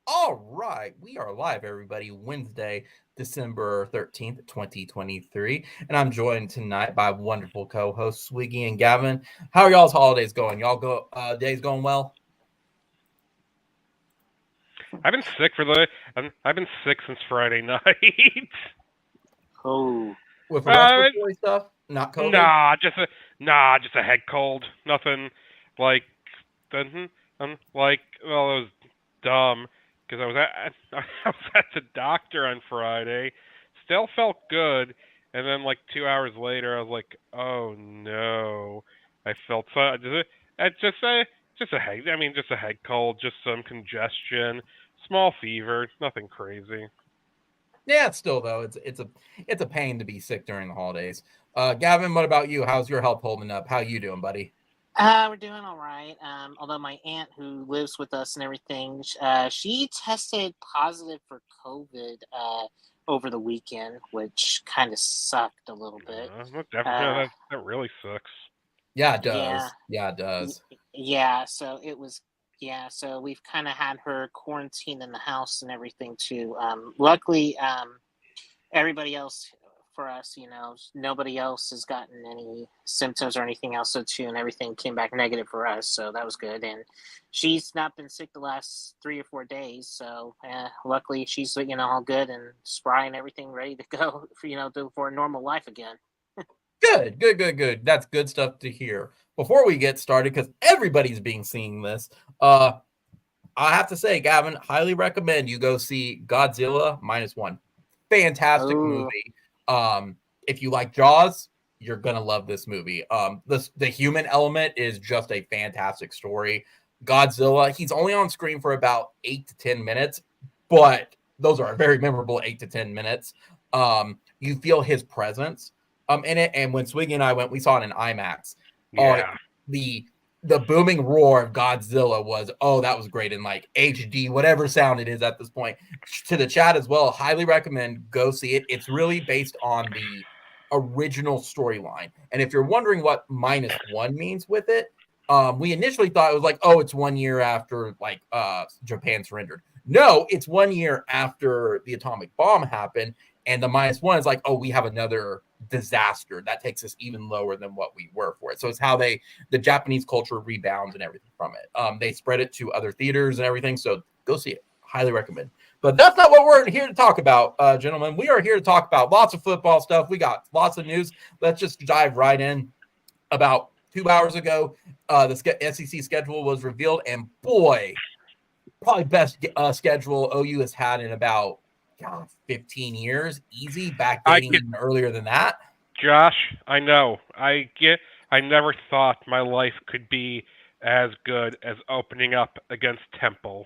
All right, we are live, everybody. Wednesday, December 13th, 2023. And I'm joined tonight by wonderful co-hosts Swiggy and Gavin. How are y'all's holidays going? Days going well? I've been sick I've been sick since Friday night. Oh, With uh, respiratory stuff? Not COVID? nah, just a head cold. Nothing like well, it was dumb because I was at the doctor on Friday. Still felt good, and then like 2 hours later, I was like, oh no, I felt so. Just a head. I mean, just a head cold, just some congestion, small fever, nothing crazy. Yeah, it's still though. It's a pain to be sick during the holidays. Gavin, what about you? How's your health holding up? How you doing, buddy? we're doing all right. Although my aunt, who lives with us and everything, she tested positive for COVID over the weekend, which kind of sucked a little bit. Uh, That really sucks. Yeah, it yeah, does. Yeah, it does. yeah. So it was. Yeah, so we've kind of had her quarantined in the house and everything too. Luckily, everybody else for us, nobody else has gotten any symptoms or anything else. So too, and everything came back negative for us. So that was good. And she's not been sick the last 3 or 4 days. So luckily, she's all good and spry and everything, ready to go for for a normal life again. Good, good, good, good. That's good stuff to hear. Before we get started, because everybody's being seeing this, I have to say, Gavin, highly recommend you go see Godzilla -1. Fantastic Oh, movie. If you like Jaws, you're gonna love this movie. The human element is just a fantastic story. Godzilla, he's only on screen for about 8 to 10 minutes, but those are very memorable 8 to 10 minutes. You feel his presence in it. And when Swiggy and I went, we saw it in IMAX. Oh, Yeah. the the booming roar of Godzilla was, that was great in like HD, whatever sound it is at this point. To the chat as well, highly recommend go see it. It's really based on the original storyline. And if you're wondering what -1 means with it, we initially thought it was like, it's 1 year after like Japan surrendered. No, it's 1 year after the atomic bomb happened, and the -1 is like, we have another disaster that takes us even lower than what we were for it. So it's how the Japanese culture rebounds and everything from it. They spread it to other theaters and everything. So go see it. Highly recommend. But that's not what we're here to talk about, gentlemen. We are here to talk about lots of football stuff. We got lots of news. Let's just dive right in. About 2 hours ago, the SEC schedule was revealed, and boy, probably best schedule OU has had in about 15 years. Easy, I backdating get even earlier than that. Josh, I know. I never thought my life could be as good as opening up against Temple.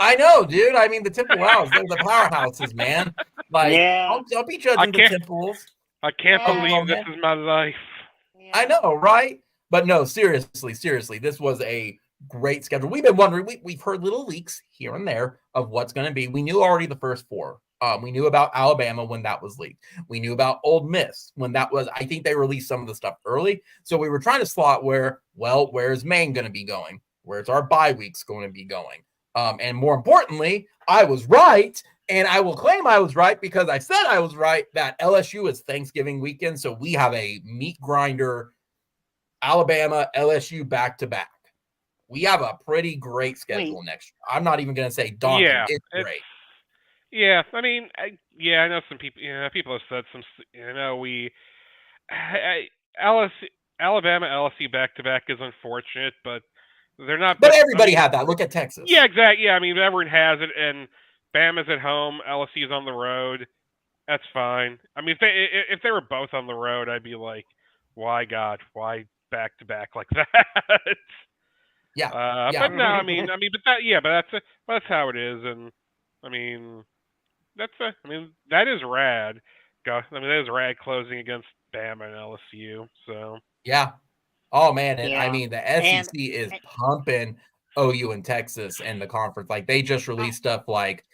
I know, dude. I mean, the Temple Owls, they're the powerhouses, man. Like, yeah, I'll be I judging the can't Temples. I can't Come yeah, on, believe this man. is my life. I yeah. know, right? But no, seriously, this was a great schedule. We've been wondering, we've heard little leaks here and there of what's going to be. We knew already the first four. We knew about Alabama when that was leaked. We knew about Ole Miss when that was, I think they released some of the stuff early. So we were trying to slot where's Maine going to be going? Where's our bye weeks going to be going? And more importantly, I was right. And I will claim I was right because I said I was right that LSU is Thanksgiving weekend. So we have a meat grinder, Alabama, LSU back to back. We have a pretty great Wait, schedule next year. I'm not even going to say daunting. Yeah, It's it's great. yeah. I mean, I know some people. People have said some. We LSU, Alabama LSU back to back is unfortunate, but they're not. But But I everybody mean, had that. Look at yeah, Texas. exactly. Yeah, I mean, everyone has it, and Bama's at home, LSU's on the road. That's fine. I mean, if they were both on the road, I'd be like, why God, why back to back like that? Yeah. But Yeah. no, but that's how it is, and I mean, that is rad. That is rad closing against Bama and LSU. So Yeah. Oh, man. And I yeah, mean, the and, SEC is and pumping OU and Texas and the conference. Like, they just oh, released stuff like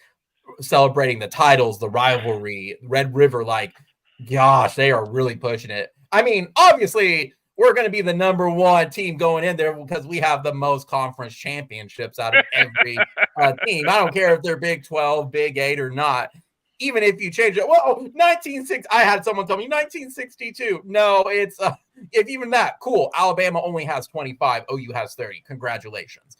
celebrating the titles, the rivalry, Red River. Like, gosh, they are really pushing it. I mean, obviously, we're going to be the number one team going in there because we have the most conference championships out of every team. I don't care if they're Big 12, Big 8 or not. Even if you change it, well, 1960, I had someone tell me 1962. No, it's if even that, cool. Alabama only has 25, OU has 30. Congratulations.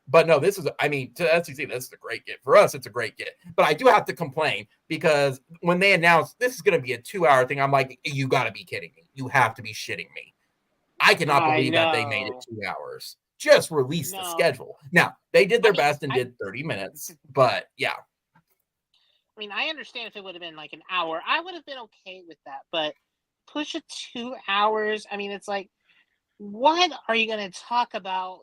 But no, this is, I mean, to SEC, this is a great get. For us, it's a great get. But I do have to complain because when they announced this is going to be a 2-hour thing, I'm like, you got to be kidding me. You have to be shitting me. I cannot believe that they made it 2 hours. Just release the schedule. Now, they did their best and did 30 minutes. But yeah. I mean, I understand if it would have been like an hour. I would have been okay with that. But push it 2 hours. I mean, it's like, what are you going to talk about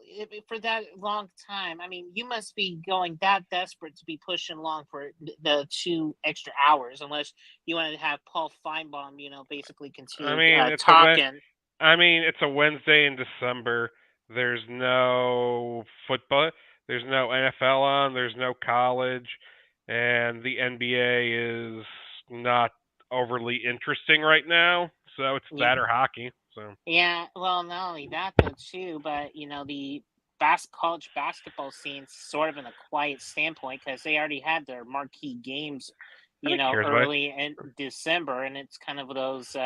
for that long time? I mean, you must be going that desperate to be pushing along for the 2 extra hours, unless you want to have Paul Feinbaum, basically continue talking. It's a Wednesday in December. There's no football. There's no NFL on. There's no college. And the NBA is not overly interesting right now. So it's that or hockey. So yeah, well, not only that though too, but the college basketball scene's sort of in a quiet standpoint because they already had their marquee games, early in December, and it's kind of those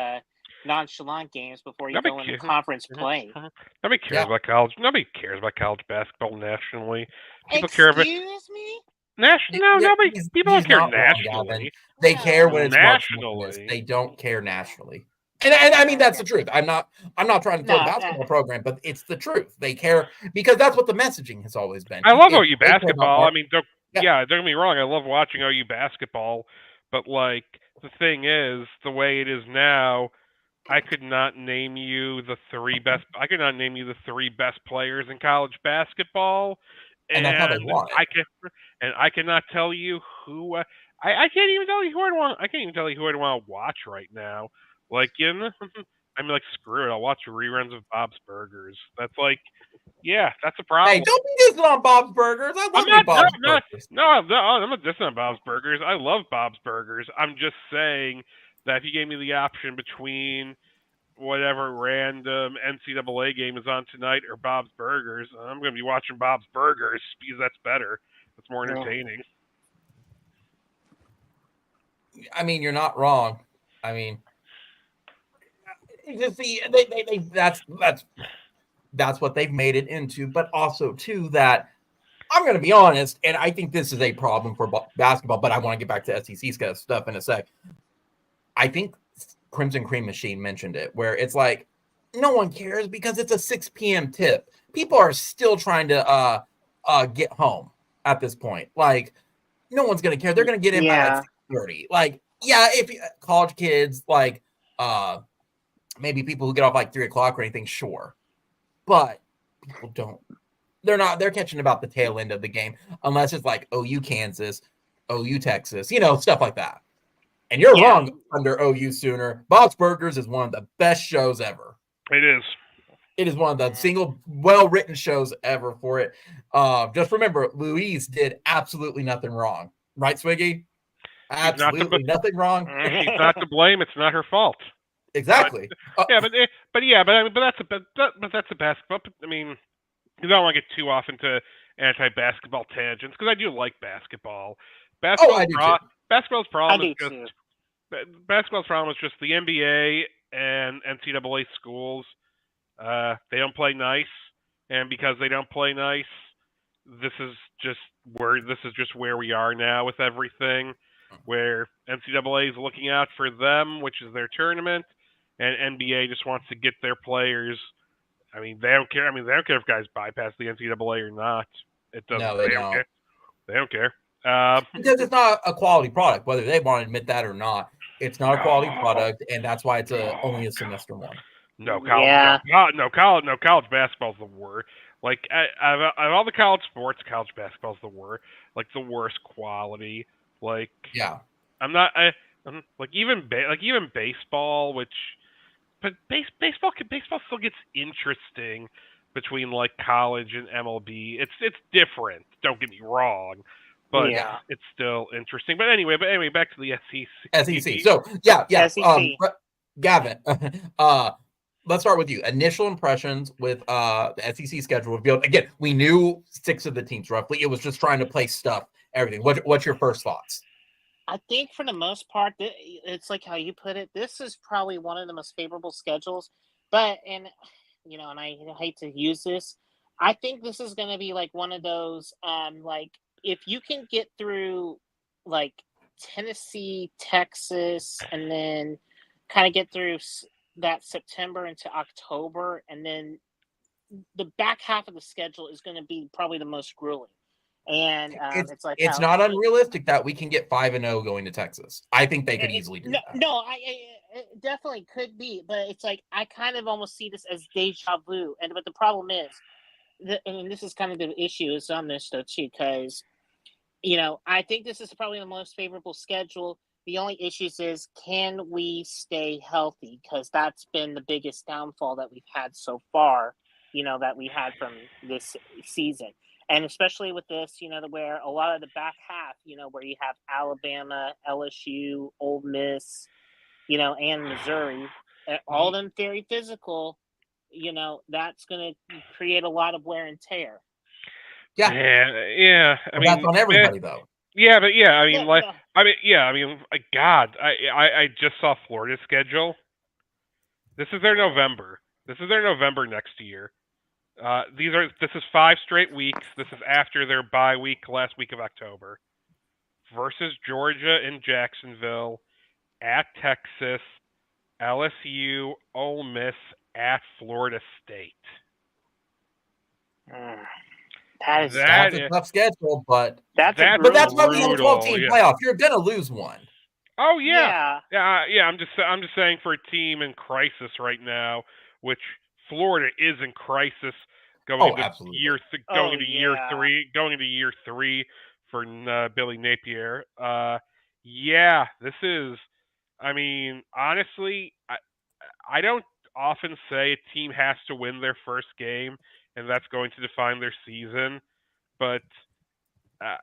nonchalant games before you go into conference play. Nobody cares about college. Nobody cares about college basketball nationally. People care about. Excuse me. Nobody. People don't care nationally. They care when it's nationally. They don't care nationally. And I mean that's the truth. I'm not trying to throw the basketball program, but it's the truth. They care because that's what the messaging has always been. I love OU basketball. I mean, don't get me wrong. I love watching OU basketball, but like the thing is, the way it is now, I could not name you the 3 best. I could not name you the 3 best players in college basketball. And that's how they want it. I cannot tell you who. I can't even tell you who I'd want. I can't even tell you who I'd want to watch right now. Like like screw it. I'll watch reruns of Bob's Burgers. That's like, yeah, that's a problem. Hey, don't be dissing on Bob's Burgers. I love Bob's Burgers. No, I'm not dissing on Bob's Burgers. I love Bob's Burgers. I'm just saying that if you gave me the option between whatever random NCAA game is on tonight or Bob's Burgers, I'm going to be watching Bob's Burgers because that's better. That's more entertaining. I mean, you're not wrong. I mean, just see, that's what they've made it into. But also, too, that I'm going to be honest, and I think this is a problem for basketball, but I want to get back to SEC stuff in a sec. I think Crimson Cream Machine mentioned it, where it's like, no one cares because it's a 6 p.m. tip. People are still trying to get home at this point. Like, no one's going to care. They're going to get in by 6:30. Like, yeah, if college kids, like, maybe people who get off like 3 o'clock or anything, sure. But people don't. They're catching about the tail end of the game, unless it's like OU Kansas, OU Texas, stuff like that. And you're wrong under OU Sooner. Bob's Burgers is one of the best shows ever. It is. It is one of the single well-written shows ever for it. Just remember, Louise did absolutely nothing wrong. Right, Swiggy? Absolutely nothing wrong. She's not to blame. It's not her fault. Exactly. But that's a basketball. I mean, you don't want to get too off into anti-basketball tangents because I do like basketball. Basketball's problem is just the NBA and NCAA schools. They don't play nice, and because they don't play nice, this is just where we are now with everything. Where NCAA is looking out for them, which is their tournament, and NBA just wants to get their players. I mean, they don't care. I mean, they don't care if guys bypass the NCAA or not. It doesn't. No, they don't. They don't care. Because it's not a quality product, whether they want to admit that or not. It's not a quality product, and that's why it's only a semester one. College basketball's the worst. Like, out of all the college sports, college basketball's the worst. Like, the worst quality. Like, yeah, I'm like even baseball, but baseball still gets interesting between like college and MLB. It's different. Don't get me wrong, but it's still interesting. But anyway, back to the SEC. SEC. So yeah. SEC. Gavin, let's start with you. Initial impressions with the SEC schedule revealed. Again, we knew 6 of the teams roughly. It was just trying to place stuff, everything. What's your first thoughts? I think for the most part, it's like how you put it. This is probably one of the most favorable schedules. But, and I hate to use this, I think this is going to be like one of those, like if you can get through like Tennessee, Texas, and then kind of get through that September into October, and then the back half of the schedule is going to be probably the most grueling. And it's not unrealistic that we can get 5-0 going to Texas. I think they could easily do that. No, it definitely could be, but it's like I kind of almost see this as deja vu. But the problem is, and this is kind of the issue is on this though too, because I think this is probably the most favorable schedule. The only issues is can we stay healthy? Because that's been the biggest downfall that we've had so far. That we had from this season. And especially with this, where a lot of the back half, where you have Alabama, LSU, Ole Miss, and Missouri, all of them very physical, that's going to create a lot of wear and tear. Yeah. I mean, that's on everybody though. Yeah, but God, I just saw Florida's schedule. This is their November. This is their November next year. This is 5 straight weeks. This is after their bye week, last week of October, versus Georgia in Jacksonville, at Texas, LSU, Ole Miss, at Florida State. That's a tough schedule, but that's why we have a 12-team playoff. You're gonna lose one. Oh yeah. I'm just saying for a team in crisis right now, which Florida is in crisis going into year three for Billy Napier. This is. I mean, honestly, I don't often say a team has to win their first game, and that's going to define their season. But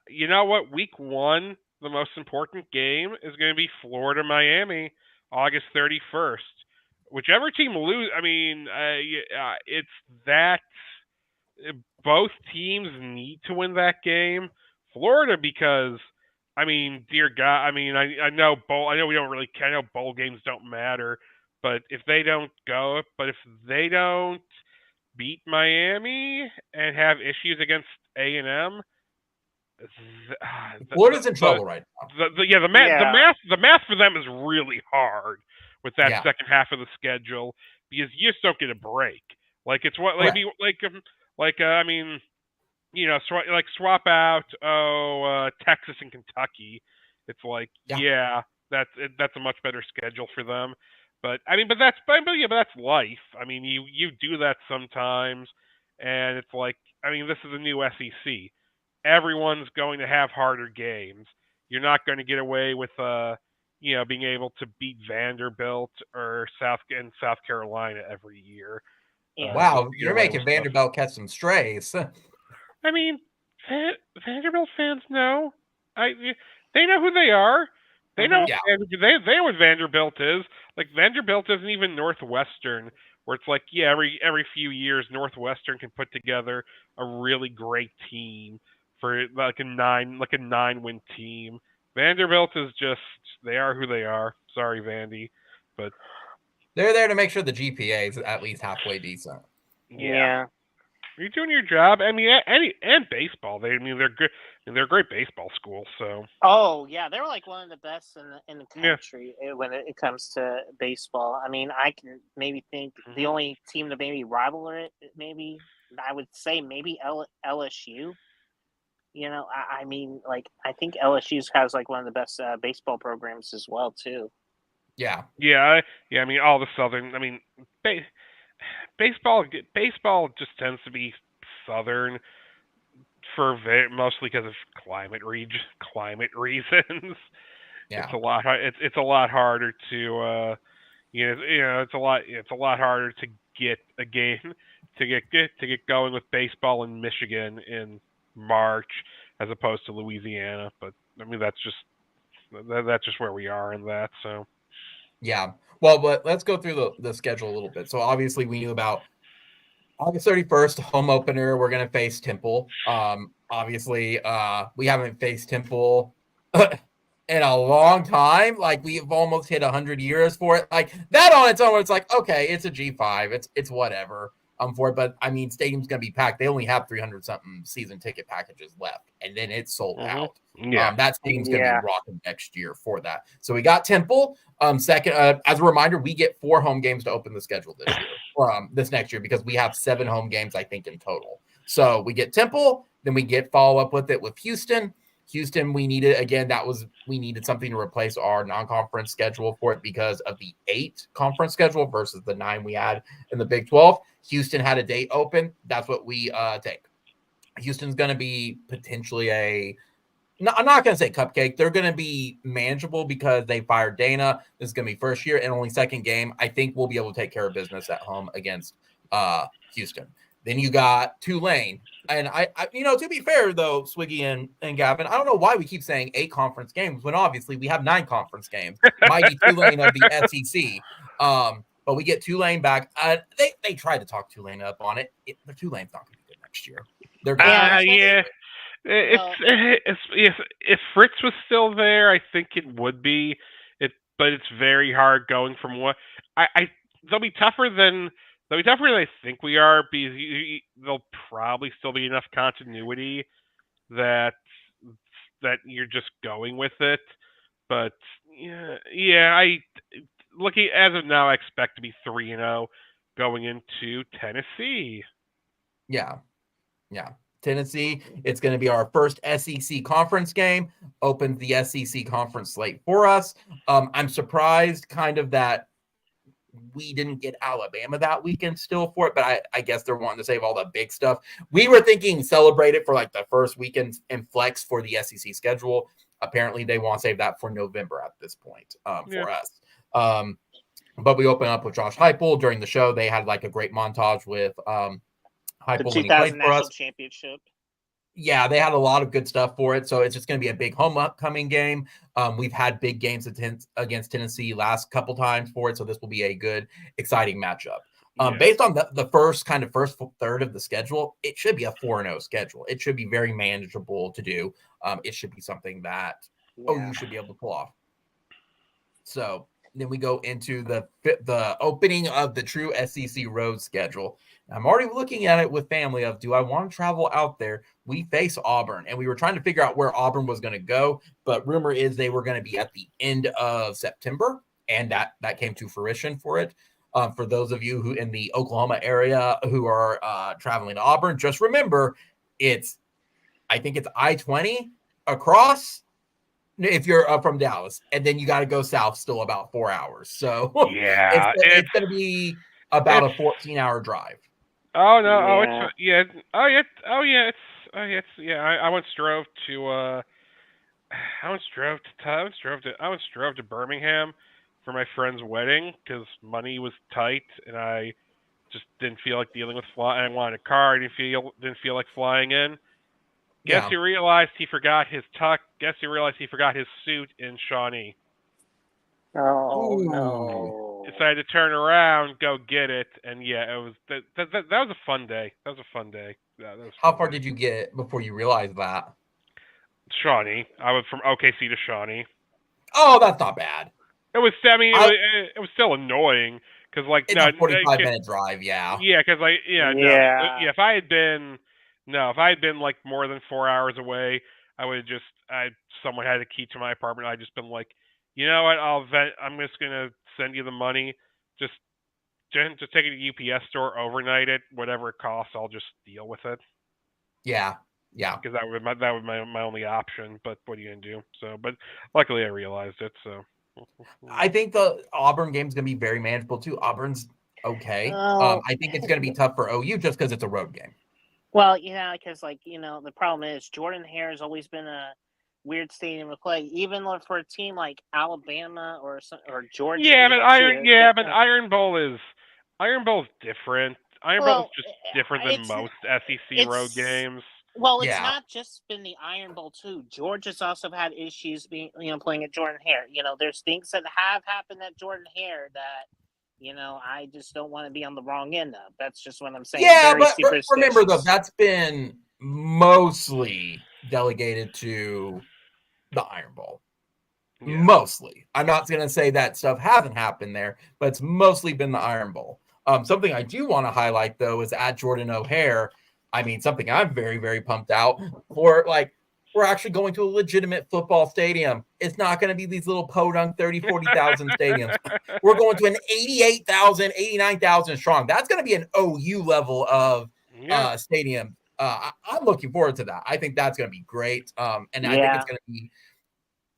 you know what? Week 1, the most important game is going to be Florida-Miami, August 31st. Whichever team lose, I mean, it's that both teams need to win that game. Florida, because I mean, dear God, I mean, I know we don't really. I know bowl games don't matter, but if they don't beat Miami and have issues against A&M, Florida's in trouble right now. The math for them is really hard with that second half of the schedule because you just don't get a break. Like it's what I mean, swap out Texas and Kentucky. It's like that's a much better schedule for them. But I mean, but that's life. I mean, you do that sometimes, and it's like I mean, this is a new SEC. Everyone's going to have harder games. You're not going to get away with being able to beat Vanderbilt or South Carolina every year. Wow, you're making Vanderbilt catch some strays. I mean, Vanderbilt fans know. They know who they are. They know they know what Vanderbilt is. Like Vanderbilt isn't even Northwestern, where it's like every few years Northwestern can put together a really great team for like a 9-win team. Vanderbilt is just they are who they are. Sorry, Vandy, but they're there to make sure the GPA is at least halfway decent. Yeah. You're doing your job. I mean, and baseball. They're good. They're a great baseball school. So. Oh yeah, they're like one of the best in the country when it comes to baseball. I mean, I can maybe think the only team to maybe rival it, maybe I would say maybe LSU. I mean, like I think LSU has like one of the best baseball programs as well too. Yeah. I mean, all the Southern. I mean, baseball just tends to be Southern for mostly because of climate reasons. Yeah. It's a lot harder to it's a lot harder to get a game to get going with baseball in Michigan in March as opposed to Louisiana. But I mean that's just where we are in that. So. Yeah. Well, but let's go through the schedule a little bit. So obviously we knew about August 31st, home opener. We're gonna face Temple. Obviously, we haven't faced Temple in a long time. Like we've almost hit 100 years for it. Like that on its own, it's like okay, it's a G5. It's whatever. For it, but I mean, stadium's gonna be packed. They only have 300 something season ticket packages left, and then it's sold out. Yeah. That stadium's gonna be rocking next year for that. So we got Temple. Second, as a reminder, we get 4 home games to open the schedule this year, this next year, because we have 7 home games, I think, in total. So we get Temple, then we get follow up with it with Houston. Houston, we needed we needed something to replace our non-conference schedule for it because of the 8 conference schedule versus the 9 we had in the Big 12. Houston had a date open. That's what we take. Houston's going to be potentially I'm not going to say cupcake. They're going to be manageable because they fired Dana. This is going to be first year and only second game. I think we'll be able to take care of business at home against Houston. Then you got Tulane. And I to be fair, though, Swiggy and Gavin, I don't know why we keep saying 8 conference games when obviously we have 9 conference games. Mighty Tulane of the SEC. But we get Tulane back. They tried to talk Tulane up on it. The Tulane's not going to be good next year. They're Yeah. If Fritz was still there, I think it would be. But it's very hard going from what they'll be tougher than I think we are because there'll probably still be enough continuity that you're just going with it. But I looking as of now, I expect to be 3-0 going into Tennessee. Yeah. Tennessee, it's going to be our first SEC conference game, opens the SEC conference slate for us. I'm surprised kind of that we didn't get Alabama that weekend still for it, but I guess they're wanting to save all the big stuff. We were thinking celebrate it for like the first weekend and flex for the SEC schedule. Apparently they want to save that for November at this point for us. But we open up with Josh Heupel during the show. They had like a great montage with the 2000 national championship. Yeah, they had a lot of good stuff for it. So it's just going to be a big homecoming game. We've had big games against Tennessee last couple times for it. So this will be a good, exciting matchup. Based on the first third of the schedule, it should be a 4-0 schedule. It should be very manageable to do. It should be something that you should be able to pull off. So then we go into the opening of the true SEC road schedule. I'm already looking at it with family of, do I want to travel out there? We face Auburn, and we were trying to figure out where Auburn was going to go, but rumor is they were going to be at the end of September, and that came to fruition for it. For those of you who in the Oklahoma area who are traveling to Auburn, just remember I think it's I-20 across if you're from Dallas, and then you got to go south still about 4 hours. So it's going to be about a 14-hour drive. Oh no! I once drove to Birmingham for my friend's wedding because money was tight and I just didn't feel like dealing with flying. I wanted a car. I didn't feel like flying in. Guess he realized he forgot his tuck. Guess he realized he forgot his suit in Shawnee. Oh no! So I had to turn around, go get it, and it was that was a fun day. That was a fun day. How far did you get before you realized that? Shawnee. I went from OKC to Shawnee. Oh, that's not bad. It was. I mean, it was still annoying because it's a 45-minute drive. Yeah. Yeah, because if I had been like more than 4 hours away, I would have someone had a key to my apartment. I'd just been like, you know what? I'm just gonna send you the money. Just take it to the UPS store, overnight it, whatever it costs. I'll just deal with it. Yeah. Because that would my only option. But what are you gonna do? So, but luckily I realized it. So I think the Auburn game is gonna be very manageable too. Auburn's okay. I think it's gonna be tough for OU just because it's a road game. Well, because the problem is Jordan Hare has always been a weird stadium to play, even for a team like Alabama or Georgia. Yeah, but Iron Bowl is different. Iron Bowl is just different than most SEC road games. Well, it's Yeah. not just been the Iron Bowl too. Georgia's also had issues being, playing at Jordan Hare. There's things that have happened at Jordan Hare that, I just don't want to be on the wrong end of. That's just what I'm saying. Yeah, Very but remember though, superstitious. that's been mostly delegated to the Iron Bowl. Yeah. Mostly. I'm not going to say that stuff hasn't happened there, but it's mostly been the Iron Bowl. Something I do want to highlight though is at Jordan O'Hare. I mean, something I'm very, very pumped out for. Like, we're actually going to a legitimate football stadium. It's not going to be these little podunk 30, 40,000 stadiums. We're going to an 88,000, 89,000 strong. That's going to be an OU level of stadium. I'm looking forward to that. I think that's going to be great. I think it's going to be.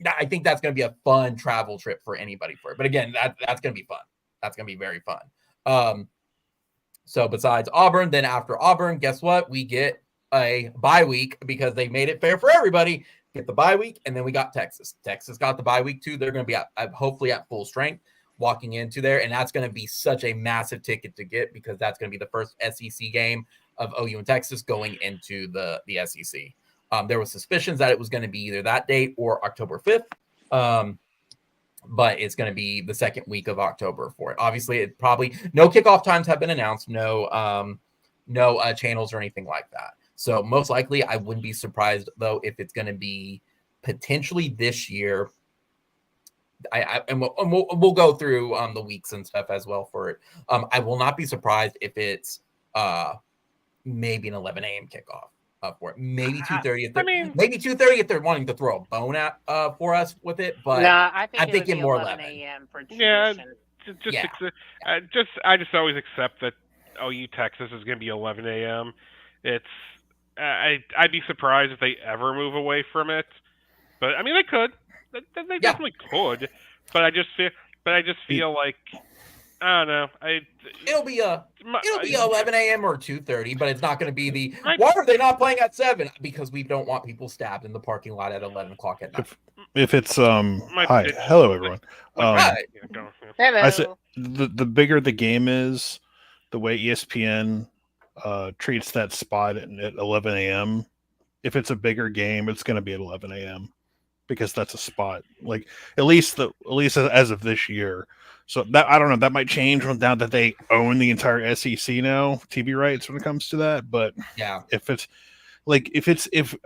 I think that's going to be a fun travel trip for anybody for it. But again, that's going to be fun. That's going to be very fun. So besides Auburn, then after Auburn, guess what? We get a bye week because they made it fair for everybody. Get the bye week, and then we got Texas. Texas got the bye week too. They're going to be hopefully at full strength walking into there, and that's going to be such a massive ticket to get because that's going to be the first SEC game of OU and Texas going into the SEC. There was suspicions that it was going to be either that date or October 5th. But it's going to be the second week of October for it. Obviously, it probably no kickoff times have been announced, no channels or anything like that. So most likely, I wouldn't be surprised though if it's going to be potentially this year. We'll go through the weeks and stuff as well for it. I will not be surprised if it's maybe an 11 a.m. kickoff. For it. Maybe 2:30 maybe 2:30 if they're wanting to throw a bone at for us with it, but I think I'm thinking more 11 a.m. for tradition. I just always accept that OU Texas is going to be 11 a.m. It's I'd be surprised if they ever move away from it, but I mean they could, they definitely could, but I just feel like. I don't know. It'll be 11 a.m. or 2:30, but it's not going to be the. Why are they not playing at 7? Because we don't want people stabbed in the parking lot at 11 o'clock at night. If it's hello everyone. Hello. I said the bigger the game is, the way ESPN treats that spot at 11 a.m. If it's a bigger game, it's going to be at 11 a.m. because that's a spot. Like at least as of this year. So that I don't know, that might change now that they own the entire SEC now, TV rights when it comes to that. But yeah, if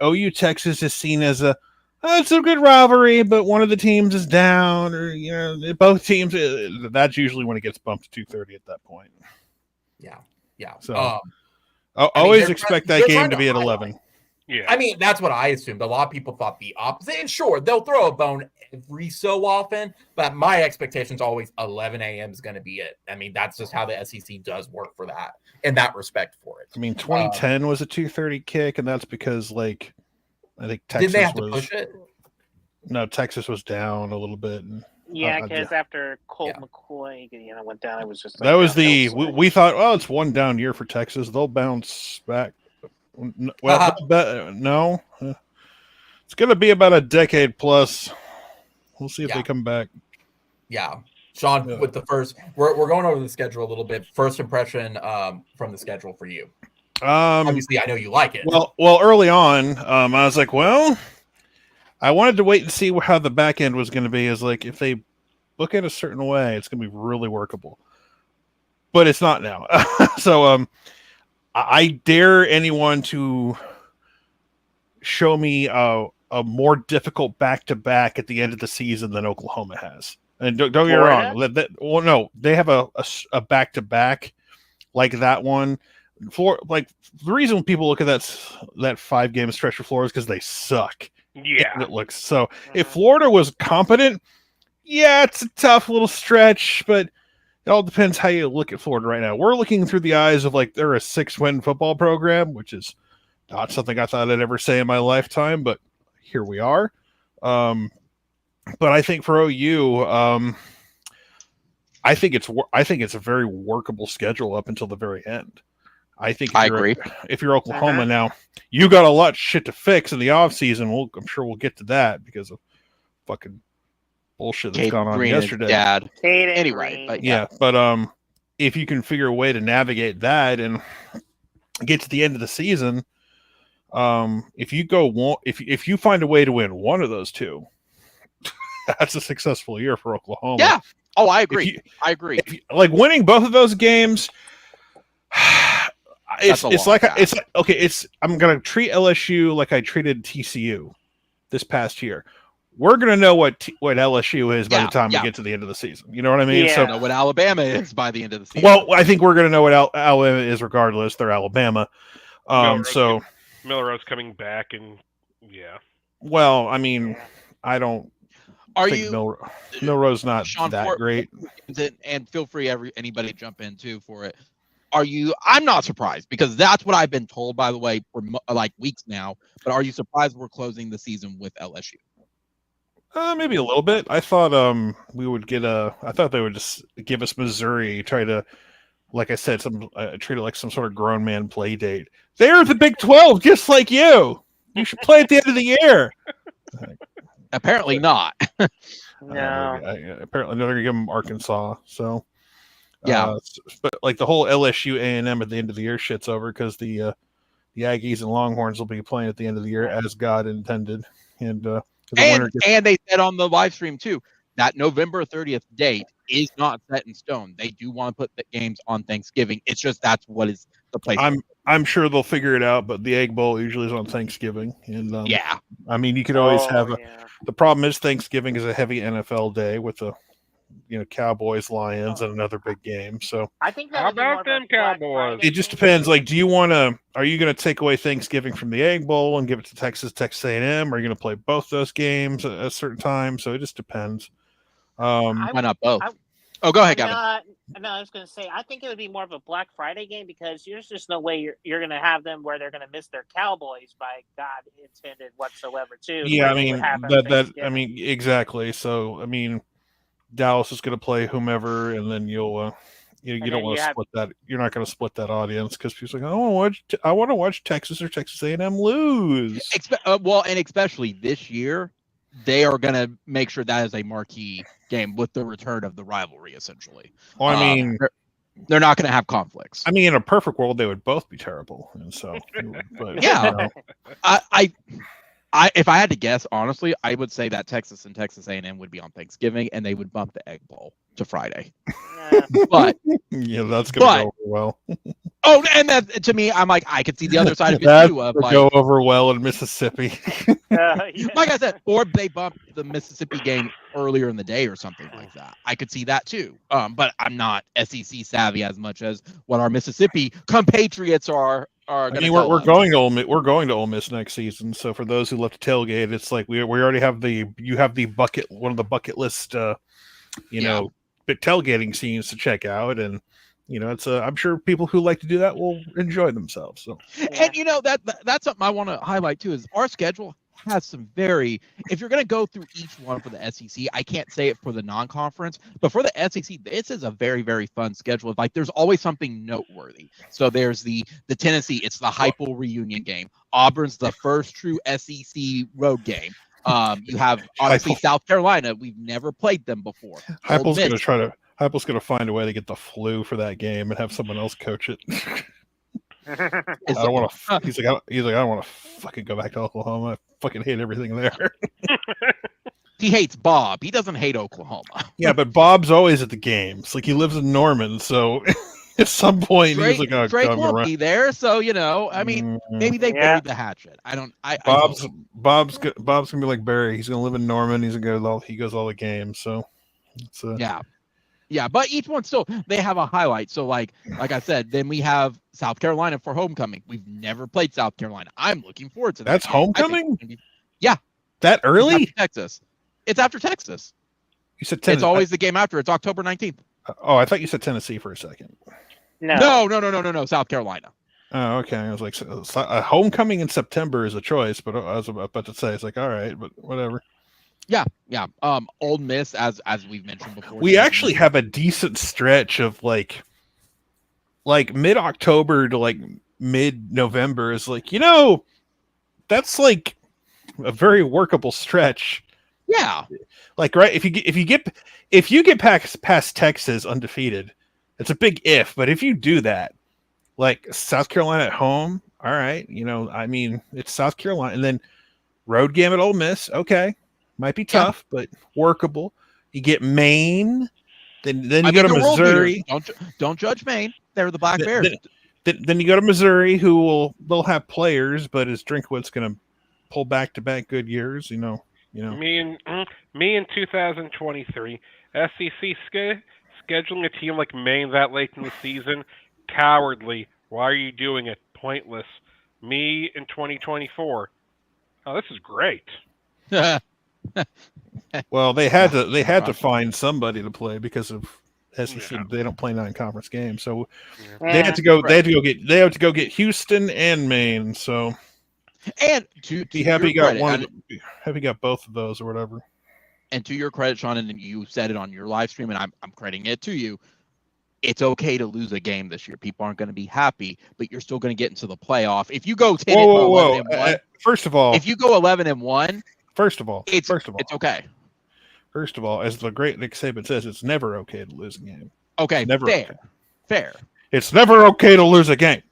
OU Texas is seen as it's a good rivalry, but one of the teams is down, or both teams, that's usually when it gets bumped to 2:30 at that point. Yeah. So I always expect that game to be at 11. Yeah, I mean that's what I assumed. A lot of people thought the opposite. And sure, they'll throw a bone every so often, but my expectations always 11 a.m. is going to be it. I mean that's just how the SEC does work for that in that respect for it. I mean 2010 was a 2:30 kick, and that's because I think Texas did they have to push it? No, Texas was down a little bit. And, because after Colt McCoy, went down, it was just that was we thought, it's one down year for Texas. They'll bounce back. Well, no, it's going to be about a decade plus. We'll see if they come back. Yeah, Sean, with the first, we're going over the schedule a little bit. First impression from the schedule for you. Obviously, I know you like it. Well, early on, I was like, I wanted to wait and see how the back end was going to be. Is like if they book it a certain way, it's going to be really workable. But it's not now. So, I dare anyone to show me a more difficult back-to-back at the end of the season than Oklahoma has. And don't get me wrong. No, they have a back-to-back like that one. The reason people look at that 5-game stretch for Florida is because they suck. Yeah, it looks so. If Florida was competent, it's a tough little stretch, but it all depends how you look at Florida right now. We're looking through the eyes of they're a 6-win football program, which is not something I thought I'd ever say in my lifetime, but here we are. But I think for OU, I think it's a very workable schedule up until the very end. I agree. If you're Oklahoma now, you got a lot of shit to fix in the offseason. I'm sure we'll get to that because of fucking bullshit that's gone on yesterday. Anyway, but if you can figure a way to navigate that and get to the end of the season, If you find a way to win one of those two, that's a successful year for Oklahoma. Yeah. Oh, I agree. Like winning both of those games, I'm gonna treat LSU like I treated TCU this past year. We're gonna know what LSU is by the time we get to the end of the season. You know what I mean? Yeah. So know what Alabama is by the end of the season. Well, I think we're gonna know what Alabama is regardless. They're Alabama. Miller Rose coming back, and yeah. Well, I mean, I don't. Milrose's not Sean that great. And feel free, anybody jump in too for it. I'm not surprised because that's what I've been told, by the way, for like weeks now. But are you surprised we're closing the season with LSU? Maybe a little bit. I thought we would get I thought they would just give us Missouri, try to, like I said, treat it like some sort of grown man play date. They're the Big 12, just like you. You should play at the end of the year. Apparently not. No. Apparently they're gonna give them Arkansas. So yeah, but like the whole LSU A&M at the end of the year shit's over because the Aggies and Longhorns will be playing at the end of the year as God intended, and they said on the live stream too that November 30th date is not set in stone. They do want to put the games on Thanksgiving. It's just that's what is the place. I'm sure they'll figure it out, but the Egg Bowl usually is on Thanksgiving, and yeah, I mean you could always have the problem is Thanksgiving is a heavy NFL day with the Cowboys, Lions, and another big game. So I think how about them Cowboys? It just depends. Like, are you going to take away Thanksgiving from the Egg Bowl and give it to Texas A&M? Are you going to play both those games at a certain time? So it just depends. Why not both? Go ahead, Gavin. No, I was going to say, I think it would be more of a Black Friday game because there's just no way you're going to have them where they're going to miss their Cowboys by God intended whatsoever, too. Yeah, I mean, exactly. So, I mean, Dallas is going to play whomever, and then you don't want to split that. You're not going to split that audience because people are like, I want to watch Texas or Texas A&M lose. Well, and especially this year, they are going to make sure that is a marquee game with the return of the rivalry, essentially. Well, I mean, they're not going to have conflicts. I mean, in a perfect world, they would both be terrible, and so. But, yeah, if I had to guess, honestly, I would say that Texas and Texas A&M would be on Thanksgiving, and they would bump the Egg Bowl to Friday. But yeah, that's going to go over well. Oh, and that to me, I'm like, I could see the other side of it too. Of like, go over well in Mississippi. Like I said, or they bump the Mississippi game earlier in the day or something like that. I could see that too. But I'm not SEC savvy as much as what our Mississippi compatriots are. I mean, we're going to Ole Miss next season. So for those who love to tailgate, it's like we already have one of the bucket list, big tailgating scenes to check out, and it's I'm sure people who like to do that will enjoy themselves. So, and that's something I want to highlight too is our schedule has some if you're going to go through each one for the SEC, I can't say it for the non-conference, but for the SEC, this is a very, very fun schedule. Like there's always something noteworthy. So there's the Tennessee, it's the Heupel reunion game. Auburn's the first true SEC road game. You have honestly South Carolina. We've never played them before. Heupel's going to find a way to get the flu for that game and have someone else coach it. I don't want to. He's like, I don't want to fucking go back to Oklahoma. I fucking hate everything there. He hates Bob. He doesn't hate Oklahoma. Yeah, but Bob's always at the games. Like he lives in Norman, so at some point Drake, he's like, Drake won't be there. So I mean, maybe they buried the hatchet. Bob's gonna be like Barry. He's gonna live in Norman. He goes all the games. So it's Yeah, but each one still they have a highlight. So like I said, then we have South Carolina for homecoming. We've never played South Carolina. I'm looking forward to that. That's homecoming? Yeah. That early? It's after Texas. You said Tennessee. It's always the game after. It's October 19th. Oh, I thought you said Tennessee for a second. No. South Carolina. Oh, okay. I was like, homecoming in September is a choice, but I was about to say, it's like, all right, but whatever. Yeah. Ole Miss, as we've mentioned before. We actually have a decent stretch of like mid-October to like mid-November is like, that's like a very workable stretch. Yeah. Like, right, if you get past Texas undefeated, it's a big if, but if you do that, like South Carolina at home, all right, I mean, it's South Carolina, and then road game at Ole Miss. Okay, might be tough, but workable. You get Maine, then you go to they're world beaters. Missouri. Don't judge Maine. They're the Black Bears. Then you go to Missouri, they'll have players, but is Drinkwitz going to pull back-to-back good years? Me in 2023, SEC scheduling a team like Maine that late in the season, cowardly. Why are you doing it? Pointless. Me in 2024. Oh, this is great. Well, they had to find somebody to play because of SEC. Yeah. They don't play non-conference games, so Yeah. they had to go get Houston and Maine. So And to be happy your you got credit, happy you got both of those or whatever. and to your credit, Sean, and you said it on your live stream, and I'm crediting it to you. It's okay to lose a game this year. People aren't going to be happy, but you're still going to get into the playoff. If you go 10 Whoa. 11-1, First of all, if you go 11-1, it's okay. First of all, as the great Nick Saban says, it's never okay to lose a game. Okay, Never fair. It's never okay to lose a game.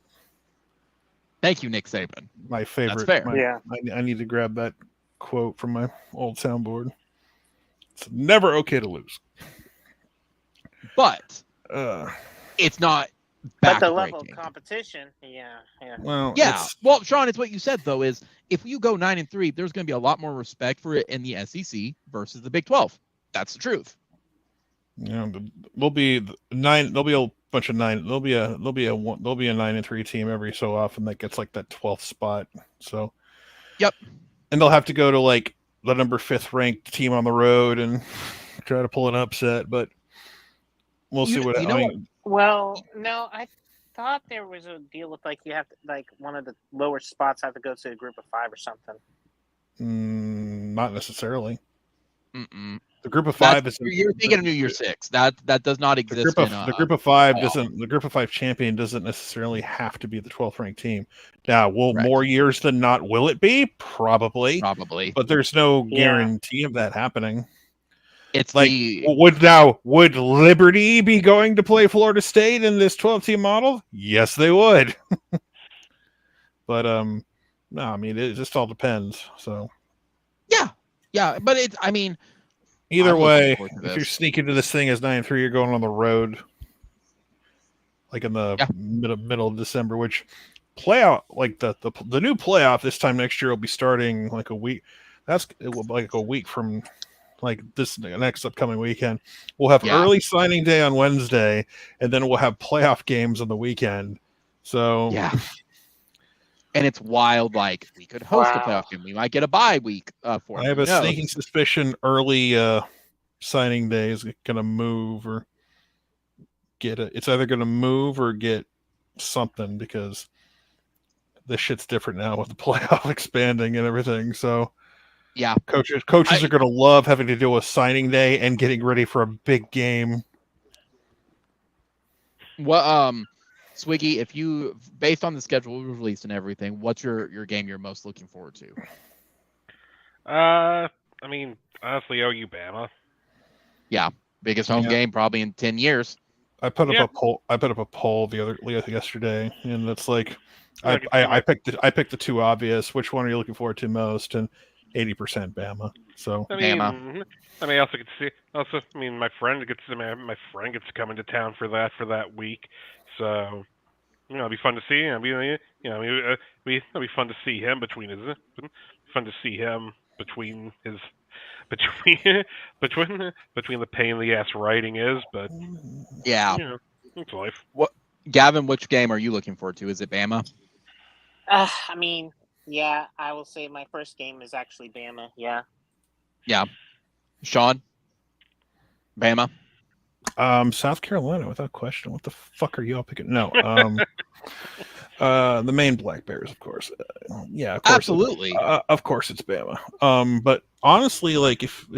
Thank you, Nick Saban. My favorite. That's fair. Yeah. I need to grab that quote from my old soundboard. It's never okay to lose. But it's not But the level of backbreaking. competition, yeah. Well, Yeah. Well, Sean, it's what you said though. Is if you go 9-3, there's going to be a lot more respect for it in the SEC versus the Big 12. That's the truth. There'll be a bunch of 9. There'll be a 9-3 team every so often that gets like that 12th spot. So, yep. And they'll have to go to like the number 5th ranked team on the road and try to pull an upset, but we'll see what. Well, no, I thought there was a deal with like you have to like one of the lower spots have to go to a group of 5 or something. Not necessarily. Mm-mm. The group of 5 is. You're thinking of New Year's 6. That does not exist. The group of 5 doesn't. The group of 5 champion doesn't necessarily have to be the 12th ranked team. Now, more years than not will it be? Probably. But there's no guarantee of that happening. It's like would Liberty be going to play Florida State in this 12-team model? Yes, they would. But no, I mean it just all depends. So yeah, but either way, if you're sneaking to this thing as 9-3, you're going on the road, like in the middle of December. Which playoff, like the new playoff this time next year will be starting like a week. That's like a week from. Like this next upcoming weekend, we'll have early signing day on Wednesday, and then we'll have playoff games on the weekend. So and it's wild. Like we could host a playoff game, we might get a bye week for it. I have a sneaking suspicion early signing day is going to move or it's either going to move or get something because this shit's different now with the playoff expanding and everything. So. Yeah, coaches are going to love having to deal with signing day and getting ready for a big game. Well, Swiggy, if you based on the schedule we released and everything, what's your game you're most looking forward to? I mean, honestly, OU Bama. Yeah, biggest home game probably in 10 years. I put up a poll yesterday, and it's like I picked the two obvious. Which one are you looking forward to most? And 80% Bama. So Bama. I mean, also could see. Also, I mean, my friend gets to come into town for that week. So, it'd be fun to see. It'd be fun to see him between the pain in the ass writing is. But it's life. What, Gavin? Which game are you looking forward to? Is it Bama? I mean. Yeah, I will say my first game is actually Bama. Yeah. Yeah. Sean? Bama? South Carolina, without question. What the fuck are you all picking? No. The Maine Black Bears, of course. Yeah, of course. Absolutely. Of course it's Bama. But honestly, like if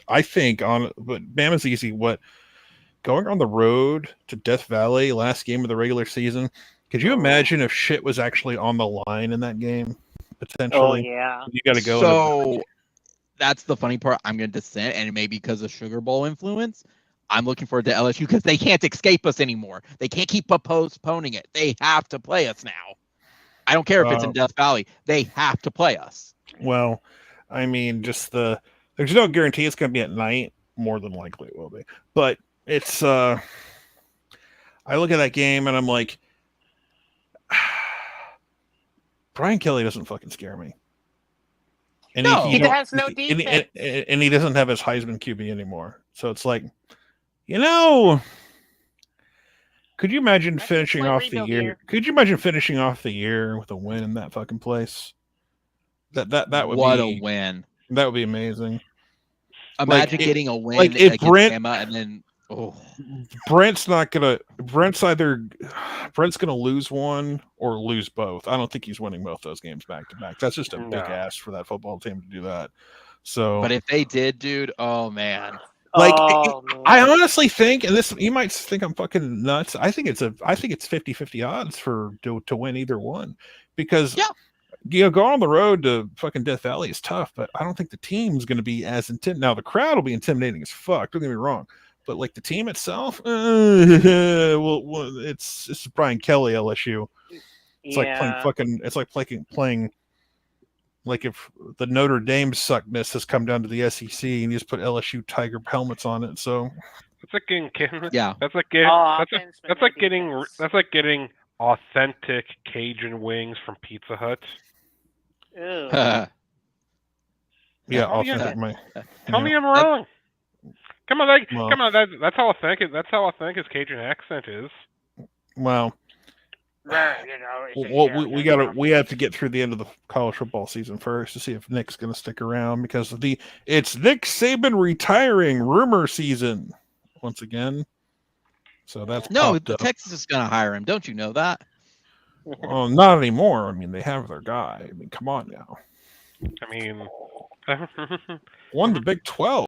I think but Bama's easy. What going on the road to Death Valley last game of the regular season? Could you imagine if shit was actually on the line in that game? Potentially. Oh, yeah. You got to go. So that's the funny part. I'm going to dissent, and it may be because of Sugar Bowl influence. I'm looking forward to LSU because they can't escape us anymore. They can't keep postponing it. They have to play us now. I don't care if it's in Death Valley. They have to play us. Well, I mean, just there's no guarantee it's going to be at night. More than likely it will be. But it's, I look at that game and I'm like, Brian Kelly doesn't fucking scare me. And No. He has no defense. And he doesn't have his Heisman QB anymore. So it's like, you know, could you imagine That's a finishing slight off the rebuild year? year. Could you imagine finishing off the year with a win in that fucking place? That would What be a win. That would be amazing. Imagine getting a win like if against Brent- Bama and then Brent's gonna lose one or lose both. I don't think he's winning both those games back to back. That's just a big ask for that football team to do that. So, but if they did, dude, oh man. like, man. I honestly think, and this, you might think I'm fucking nuts. I think it's 50-50 odds to win either one, because going on the road to fucking Death Valley is tough, but I don't think the team's going to be as intimidating. Now the crowd will be intimidating as fuck. Don't get me wrong, but like the team itself, it's Brian Kelly LSU. It's like playing like if the Notre Dame suckness has come down to the SEC and you just put LSU Tiger helmets on it. So it's like getting offense, that's like getting authentic Cajun wings from Pizza Hut. Ew. Yeah, Oh, yeah. authentic. Tell me I'm wrong. Come on, come on. That's how authentic. That's how authentic his Cajun accent is. Well, we have to get through the end of the college football season first to see if Nick's going to stick around, because it's Nick Saban retiring rumor season once again. So that's Texas is going to hire him. Don't you know that? Well, not anymore. I mean, they have their guy. I mean, come on now. I mean, won the Big 12.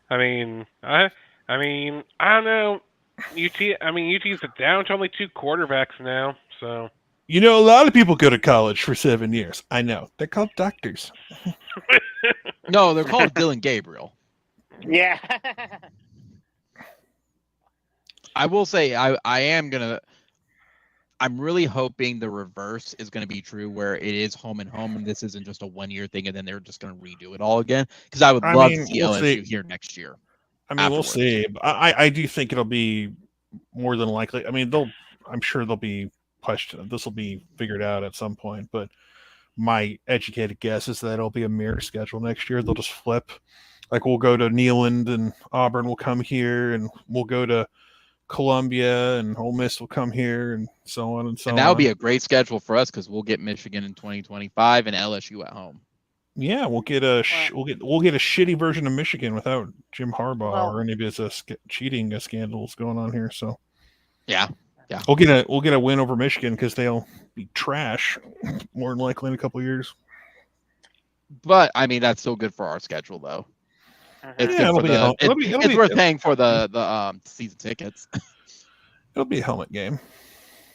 I mean, I don't know. UT's down to only 2 quarterbacks now, so. You know, a lot of people go to college for 7 years. I know. They're called doctors. No, they're called Dylan Gabriel. Yeah. I will say I'm really hoping the reverse is going to be true, where it is home and home, and this isn't just a 1-year thing, and then they're just going to redo it all again. Because I would love to see LSU here next year. I mean, we'll see. I do think it'll be more than likely. I mean, I'm sure there'll be questions. This will be figured out at some point, but my educated guess is that it'll be a mirror schedule next year. They'll just flip. Like, we'll go to Neyland and Auburn will come here, and we'll go to Columbia and Ole Miss will come here, and so on and so on. And that'll be a great schedule for us, because we'll get Michigan in 2025 and LSU at home. Yeah, we'll get a shitty version of Michigan without Jim Harbaugh or any of his cheating scandals going on here. So yeah, we'll get a win over Michigan, because they'll be trash more than likely in a couple of years. But I mean, that's still good for our schedule, though. It's worth paying for the season tickets. It'll be a helmet game.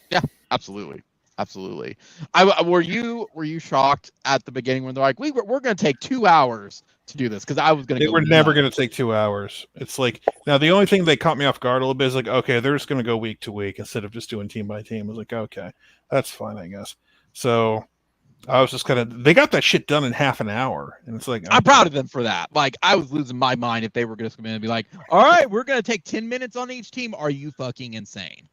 Yeah, absolutely. Were you shocked at the beginning when they're like, we're going to take 2 hours to do this? Because I was going to. They were never going to take 2 hours. It's like, now the only thing they caught me off guard a little bit is like, okay, they're just going to go week to week instead of just doing team by team. I was like, okay, that's fine, I guess. So I was just they got that shit done in half an hour, and it's like, I'm proud of them for that. Like, I was losing my mind if they were going to come in and be like, all right, we're going to take 10 minutes on each team. Are you fucking insane?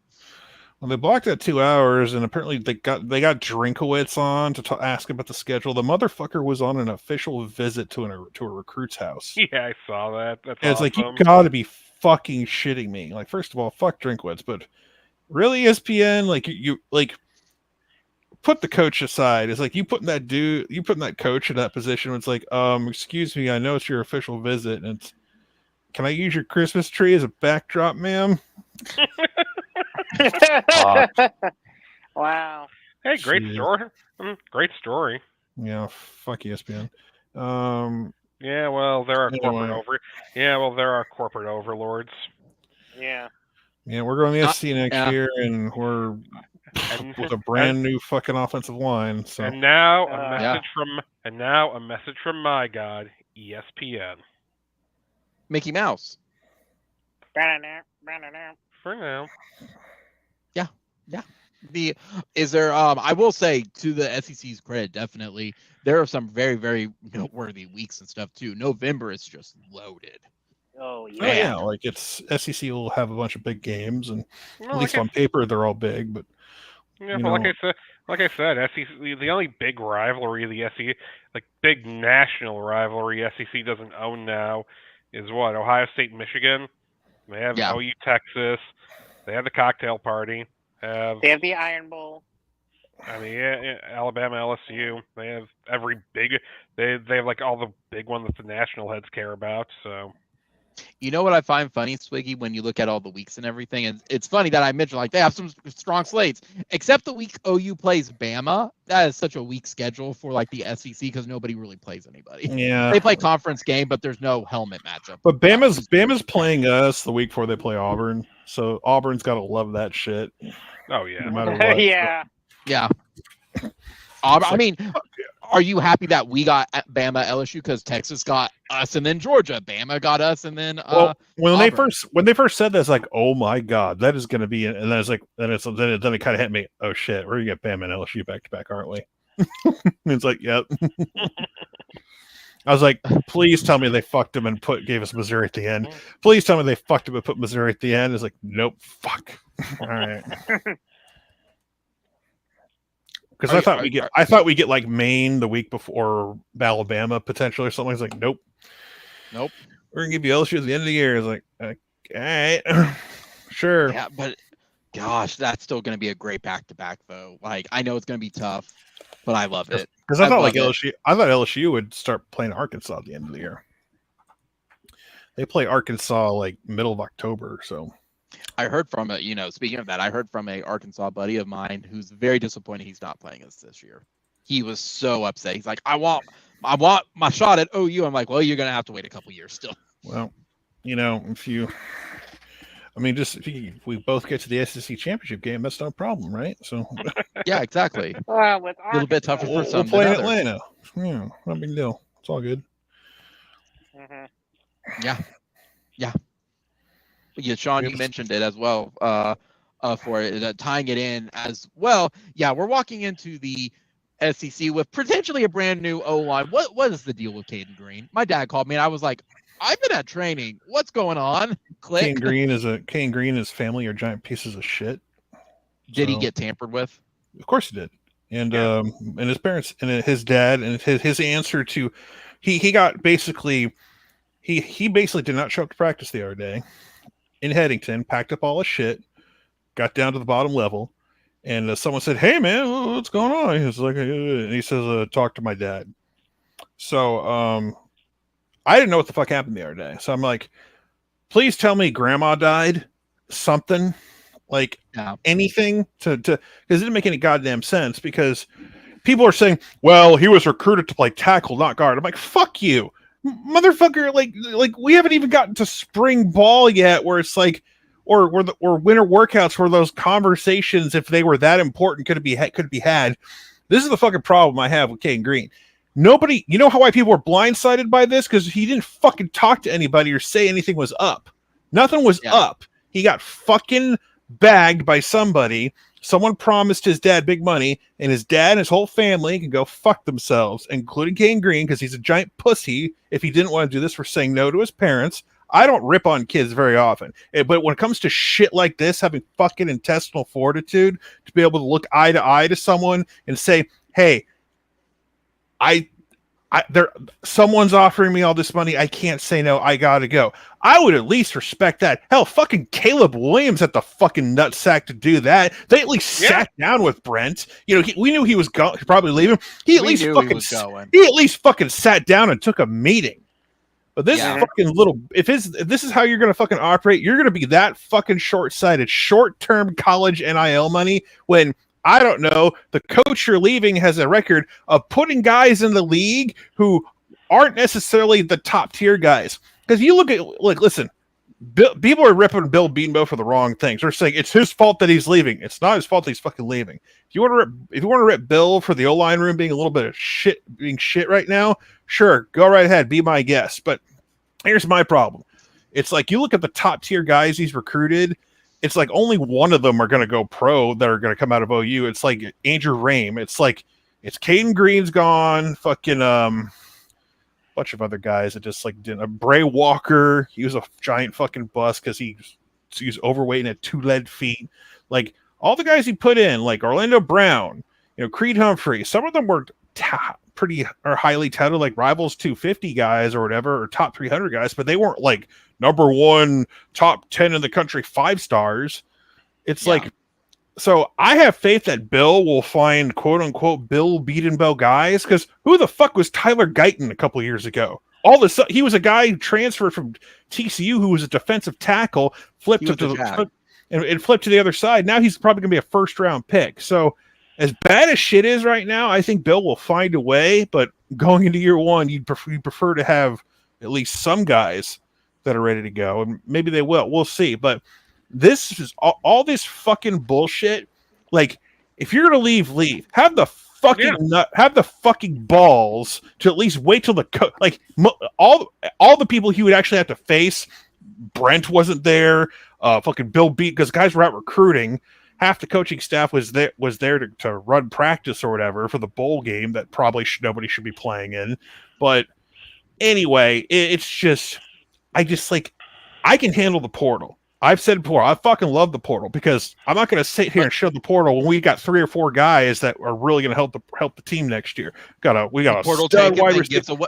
Well, they blocked that 2 hours, and apparently they got Drinkowitz on to ask about the schedule. The motherfucker was on an official visit to a recruit's house. Yeah, I saw that. That's and it's awesome. like, you gotta be fucking shitting me. Like, first of all, fuck Drinkowitz, but really, ESPN, like, you like, put the coach aside. It's like, you putting that coach in that position. It's like, excuse me, I know it's your official visit, and it's, can I use your Christmas tree as a backdrop, ma'am? Wow. Hey, great story. Great story. Yeah, fuck ESPN. Yeah, well, there are corporate overlords. Yeah. Yeah, we're going to the SC next year, and we're with a brand new fucking offensive line. So and now a message from my God, ESPN. Mickey Mouse. For now. Yeah. Is there I will say, to the SEC's credit, definitely there are some very, very noteworthy weeks and stuff too. November is just loaded. Oh Oh yeah. yeah, like it's SEC will have a bunch of big games, and Well, at least on paper they're all big. But Yeah, you but know, like I said, SEC, the only big rivalry the SEC, like big national rivalry SEC doesn't own now, is what, Ohio State, Michigan. They have Yeah. OU, Texas. They have the cocktail party. They have the Iron Bowl. I mean, yeah, Alabama, LSU. They have every big. They have like all the big ones that the national heads care about. So You know what I find funny, Swiggy, when you look at all the weeks and everything, and it's funny that I mentioned like they have some strong slates, except the week OU plays Bama. That is such a weak schedule for like the SEC because nobody really plays anybody. yeah. They play conference game, but there's no helmet matchup. But Bama's playing us the week before they play Auburn, so Auburn's got to love that shit. oh yeah, No matter what. Yeah. Yeah. I mean, are you happy that we got Bama LSU because Texas got us and then Georgia? Bama got us and then Well, when Auburn. they first said that, it's like, oh my god, that is going to be, and then it's like, then it kind of hit me. Oh shit, we're gonna get Bama and LSU back to back, aren't we? And it's like, yep. I was like, please tell me they fucked him and gave us Missouri at the end. Please tell me they fucked him and put Missouri at the end. It's like, nope, fuck. All right. Because I thought we get like Maine the week before Alabama potentially or something. It's like, nope. We're gonna give you LSU at the end of the year. It's like, all right, sure. Yeah, but gosh, that's still going to be a great back-to-back though. Like, I know it's going to be tough, but I love it. Because I thought LSU would start playing Arkansas at the end of the year. They play Arkansas like middle of October, so. I heard from speaking of that, I heard from a Arkansas buddy of mine who's very disappointed he's not playing us this year. He was so upset. He's like, I want my shot at OU. I'm like, well, you're gonna have to wait a couple years still. Well, if we both get to the SEC championship game, that's no problem, right? So yeah, exactly. With A little bit tougher for some. We'll play in Atlanta. Yeah, no big deal. It's all good. Mm-hmm. Yeah. Yeah, Sean, you mentioned it as well. For it, tying it in as well. Yeah, we're walking into the SEC with potentially a brand new O-line. What is the deal with Caden Green? My dad called me and I was like, I've been at training. What's going on? Click. Caden Green and his family are giant pieces of shit. Did he get tampered with? Of course he did. And his parents and his dad and his answer to he got basically he basically did not show up to practice the other day in Headington, packed up all his shit, got down to the bottom level, and someone said, "Hey man, what's going on?" He was like, and he says, "Talk to my dad." So I didn't know what the fuck happened the other day. So I'm like, please tell me grandma died, something like anything because it didn't make any goddamn sense because people are saying, well, he was recruited to play tackle, not guard. I'm like, fuck you, motherfucker. Like we haven't even gotten to spring ball yet where it's like, or winter workouts where those conversations, if they were that important, could be had. This is the fucking problem I have with Caden Green. Nobody, you know why people were blindsided by this? Because he didn't fucking talk to anybody or say anything was up. Nothing was up. He got fucking bagged by somebody. Someone promised his dad big money, and his dad and his whole family can go fuck themselves, including Caden Green, because he's a giant pussy if he didn't want to do this for saying no to his parents. I don't rip on kids very often, but when it comes to shit like this, having fucking intestinal fortitude to be able to look eye to eye to someone and say, hey, someone's offering me all this money. I can't say no. I gotta go. I would at least respect that. Hell, fucking Caleb Williams had the fucking nutsack to do that. They at least sat down with Brent. We knew he was probably leaving. He at least fucking sat down and took a meeting. But this fucking little, if this is how you're gonna fucking operate, you're gonna be that fucking short-sighted, short-term college NIL money when, I don't know, the coach you're leaving has a record of putting guys in the league who aren't necessarily the top tier guys. Because you look at, listen, people are ripping Bill Beanbo for the wrong things. They're saying it's his fault that he's leaving. It's not his fault that he's fucking leaving. If you want to rip Bill for the O-line room being a little bit of shit right now, sure, go right ahead, be my guest. But here's my problem. It's like you look at the top tier guys he's recruited, it's like only one of them are going to go pro that are going to come out of OU. It's like Andrew Rame. It's Caden Green's gone. Fucking bunch of other guys that just like didn't. Bray Walker. He was a giant fucking bust because he's overweight and had 2 lead feet. Like all the guys he put in, like Orlando Brown, Creed Humphrey. Some of them were pretty or highly touted, like Rivals 250 guys or whatever, or top 300 guys, but they weren't like number 1, top 10 in the country 5 stars. It's like, so I have faith that Bill will find quote unquote Bill Beatenbow guys, because who the fuck was Tyler Guyton a couple years ago? He was a guy who transferred from TCU who was a defensive tackle, flipped to the other side. Now he's probably going to be a first round pick. So as bad as shit is right now, I think Bill will find a way. But going into year 1, you'd prefer to have at least some guys that are ready to go, and maybe they will. We'll see. But this is all this fucking bullshit. Like, if you're gonna leave. Have the fucking have the fucking balls to at least wait till all the people he would actually have to face. Brent wasn't there. Fucking Bill Beat, because guys were out recruiting. Half the coaching staff was there to run practice or whatever for the bowl game that probably nobody should be playing in. But anyway, it's just, I can handle the portal. I've said before, I fucking love the portal, because I'm not going to sit here and show the portal when we got 3 or 4 guys that are really going to help the team next year. We got a stud wide receiver.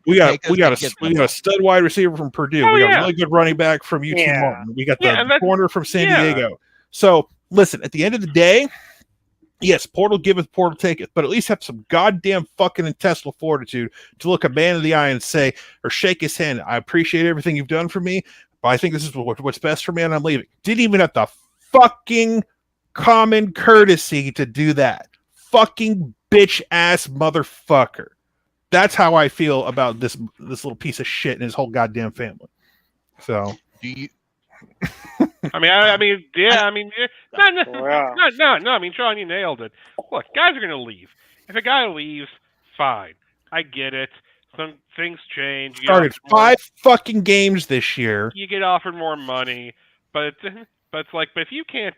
We got a stud wide receiver from Purdue. We got a really good running back from UT Martin. We got the corner from San Diego. So listen, at the end of the day, yes, portal giveth, portal taketh, but at least have some goddamn fucking intestinal fortitude to look a man in the eye and say, or shake his hand, I appreciate everything you've done for me, but I think this is what's best for me, and I'm leaving. Didn't even have the fucking common courtesy to do that. Fucking bitch ass motherfucker. That's how I feel about this little piece of shit and his whole goddamn family. So do you? No. I mean, Sean, you nailed it. Look, guys are going to leave. If a guy leaves, fine. I get it. Some things change. Started 5 fucking games this year. You get offered more money, but if you can't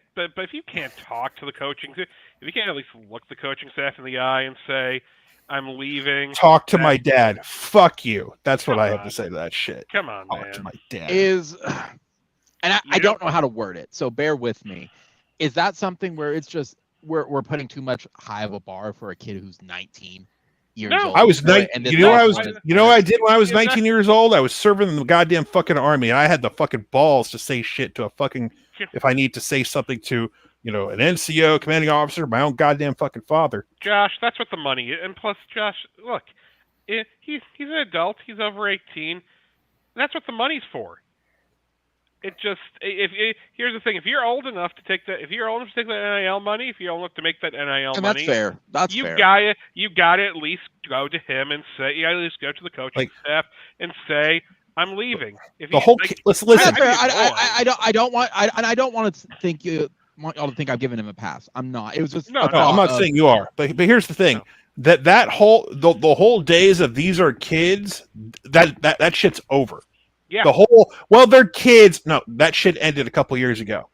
talk to the coaching, if you can't at least look the coaching staff in the eye and say, I'm leaving. Talk to my dad. Fuck you. That's what I have to say to that shit. Come on, man. Talk to my dad. And I don't know how to word it, so bear with me. Is that something where it's just we're putting too much high of a bar for a kid who's 19 years old? I was 19. You know what I did when I was 19 years old? I was serving in the goddamn fucking army, and I had the fucking balls to say shit to a fucking, if I need to say something to, an NCO, commanding officer, my own goddamn fucking father. Josh, that's what the money is. And plus, Josh, look, he's an adult. He's over 18. That's what the money's for. Here's the thing: if you're old enough to take that NIL money, if you're old enough to make that NIL money, that's fair. That's fair. You gotta at least go to him and say, you gotta at least go to the coaching staff and say, I'm leaving. Listen. I don't want to think y'all to think I've given him a pass. I'm not. It was just I'm not saying you are, but here's the thing: that whole the whole days of these are kids, that shit's over. Yeah. They're kids. No, that shit ended a couple years ago.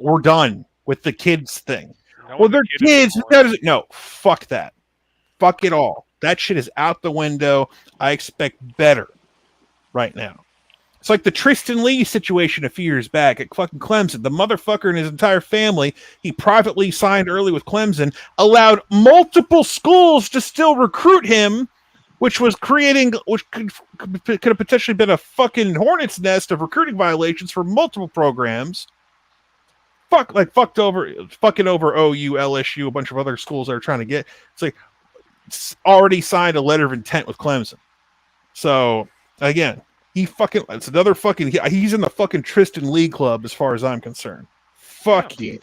We're done with the kids thing. They're kids. No, fuck that. Fuck it all. That shit is out the window. I expect better right now. It's like the Tristan Lee situation a few years back at fucking Clemson. The motherfucker and his entire family, he privately signed early with Clemson, allowed multiple schools to still recruit him, which could have potentially been a fucking hornet's nest of recruiting violations for multiple programs. Fucking over OU, LSU, a bunch of other schools that are trying to get. It's already signed a letter of intent with Clemson. So again, it's another fucking. He's in the fucking Tristan Lee club as far as I'm concerned. Fuck you.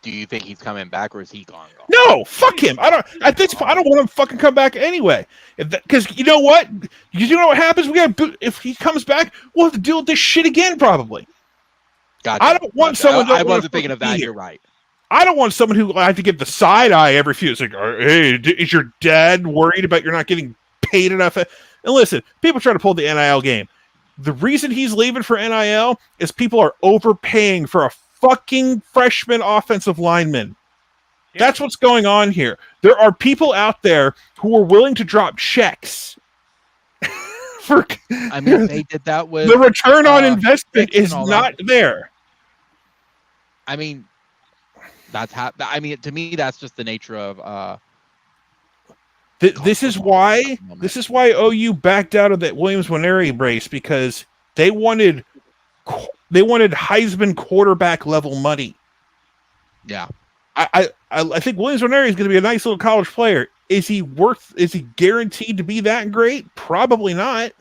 Do you think he's coming back, or is he gone? No, fuck him. I don't want him to fucking come back anyway. Because you know what? You know what happens? If he comes back, we'll have to deal with this shit again, probably. Gotcha. I don't want someone. I wasn't thinking of that. You're right. I don't want someone who I have to give the side eye every few. It's like, hey, is your dad worried about you're not getting paid enough? And listen, people try to pull the NIL game. The reason he's leaving for NIL is people are overpaying for a fucking freshman offensive lineman. Yeah. That's what's going on here. There are people out there who are willing to drop checks for. I mean, they did that with the return on investment Fix and is all not that. there. I mean, I mean, to me, that's just the nature of. This is why OU backed out of that Williams-Nwaneri race, because they wanted Heisman quarterback level money. Yeah. I think Williams-Nwaneri is going to be a nice little college player. Is he guaranteed to be that great? Probably not.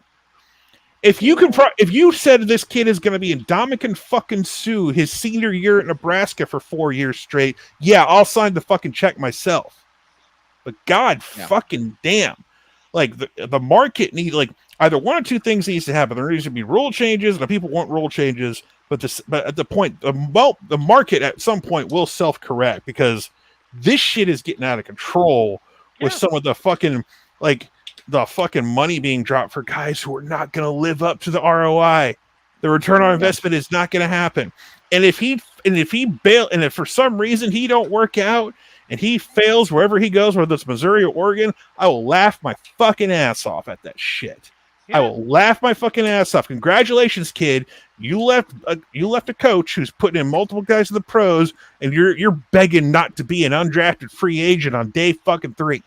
If you said this kid is going to be in Dominican fucking Sue his senior year at Nebraska for 4 years straight, yeah, I'll sign the fucking check myself. But God fucking damn. Like the market needs, like, either one or two things needs to happen. There needs to be rule changes, and the people want rule changes, but at the point, the market at some point will self-correct, because this shit is getting out of control with some of the fucking money being dropped for guys who are not going to live up to the ROI. The return on investment is not going to happen. And if for some reason he don't work out and he fails wherever he goes, whether it's Missouri or Oregon, I will laugh my fucking ass off at that shit. Yeah. I will laugh my fucking ass off. Congratulations, kid. You left a coach who's putting in multiple guys to the pros, and you're begging not to be an undrafted free agent on day fucking 3.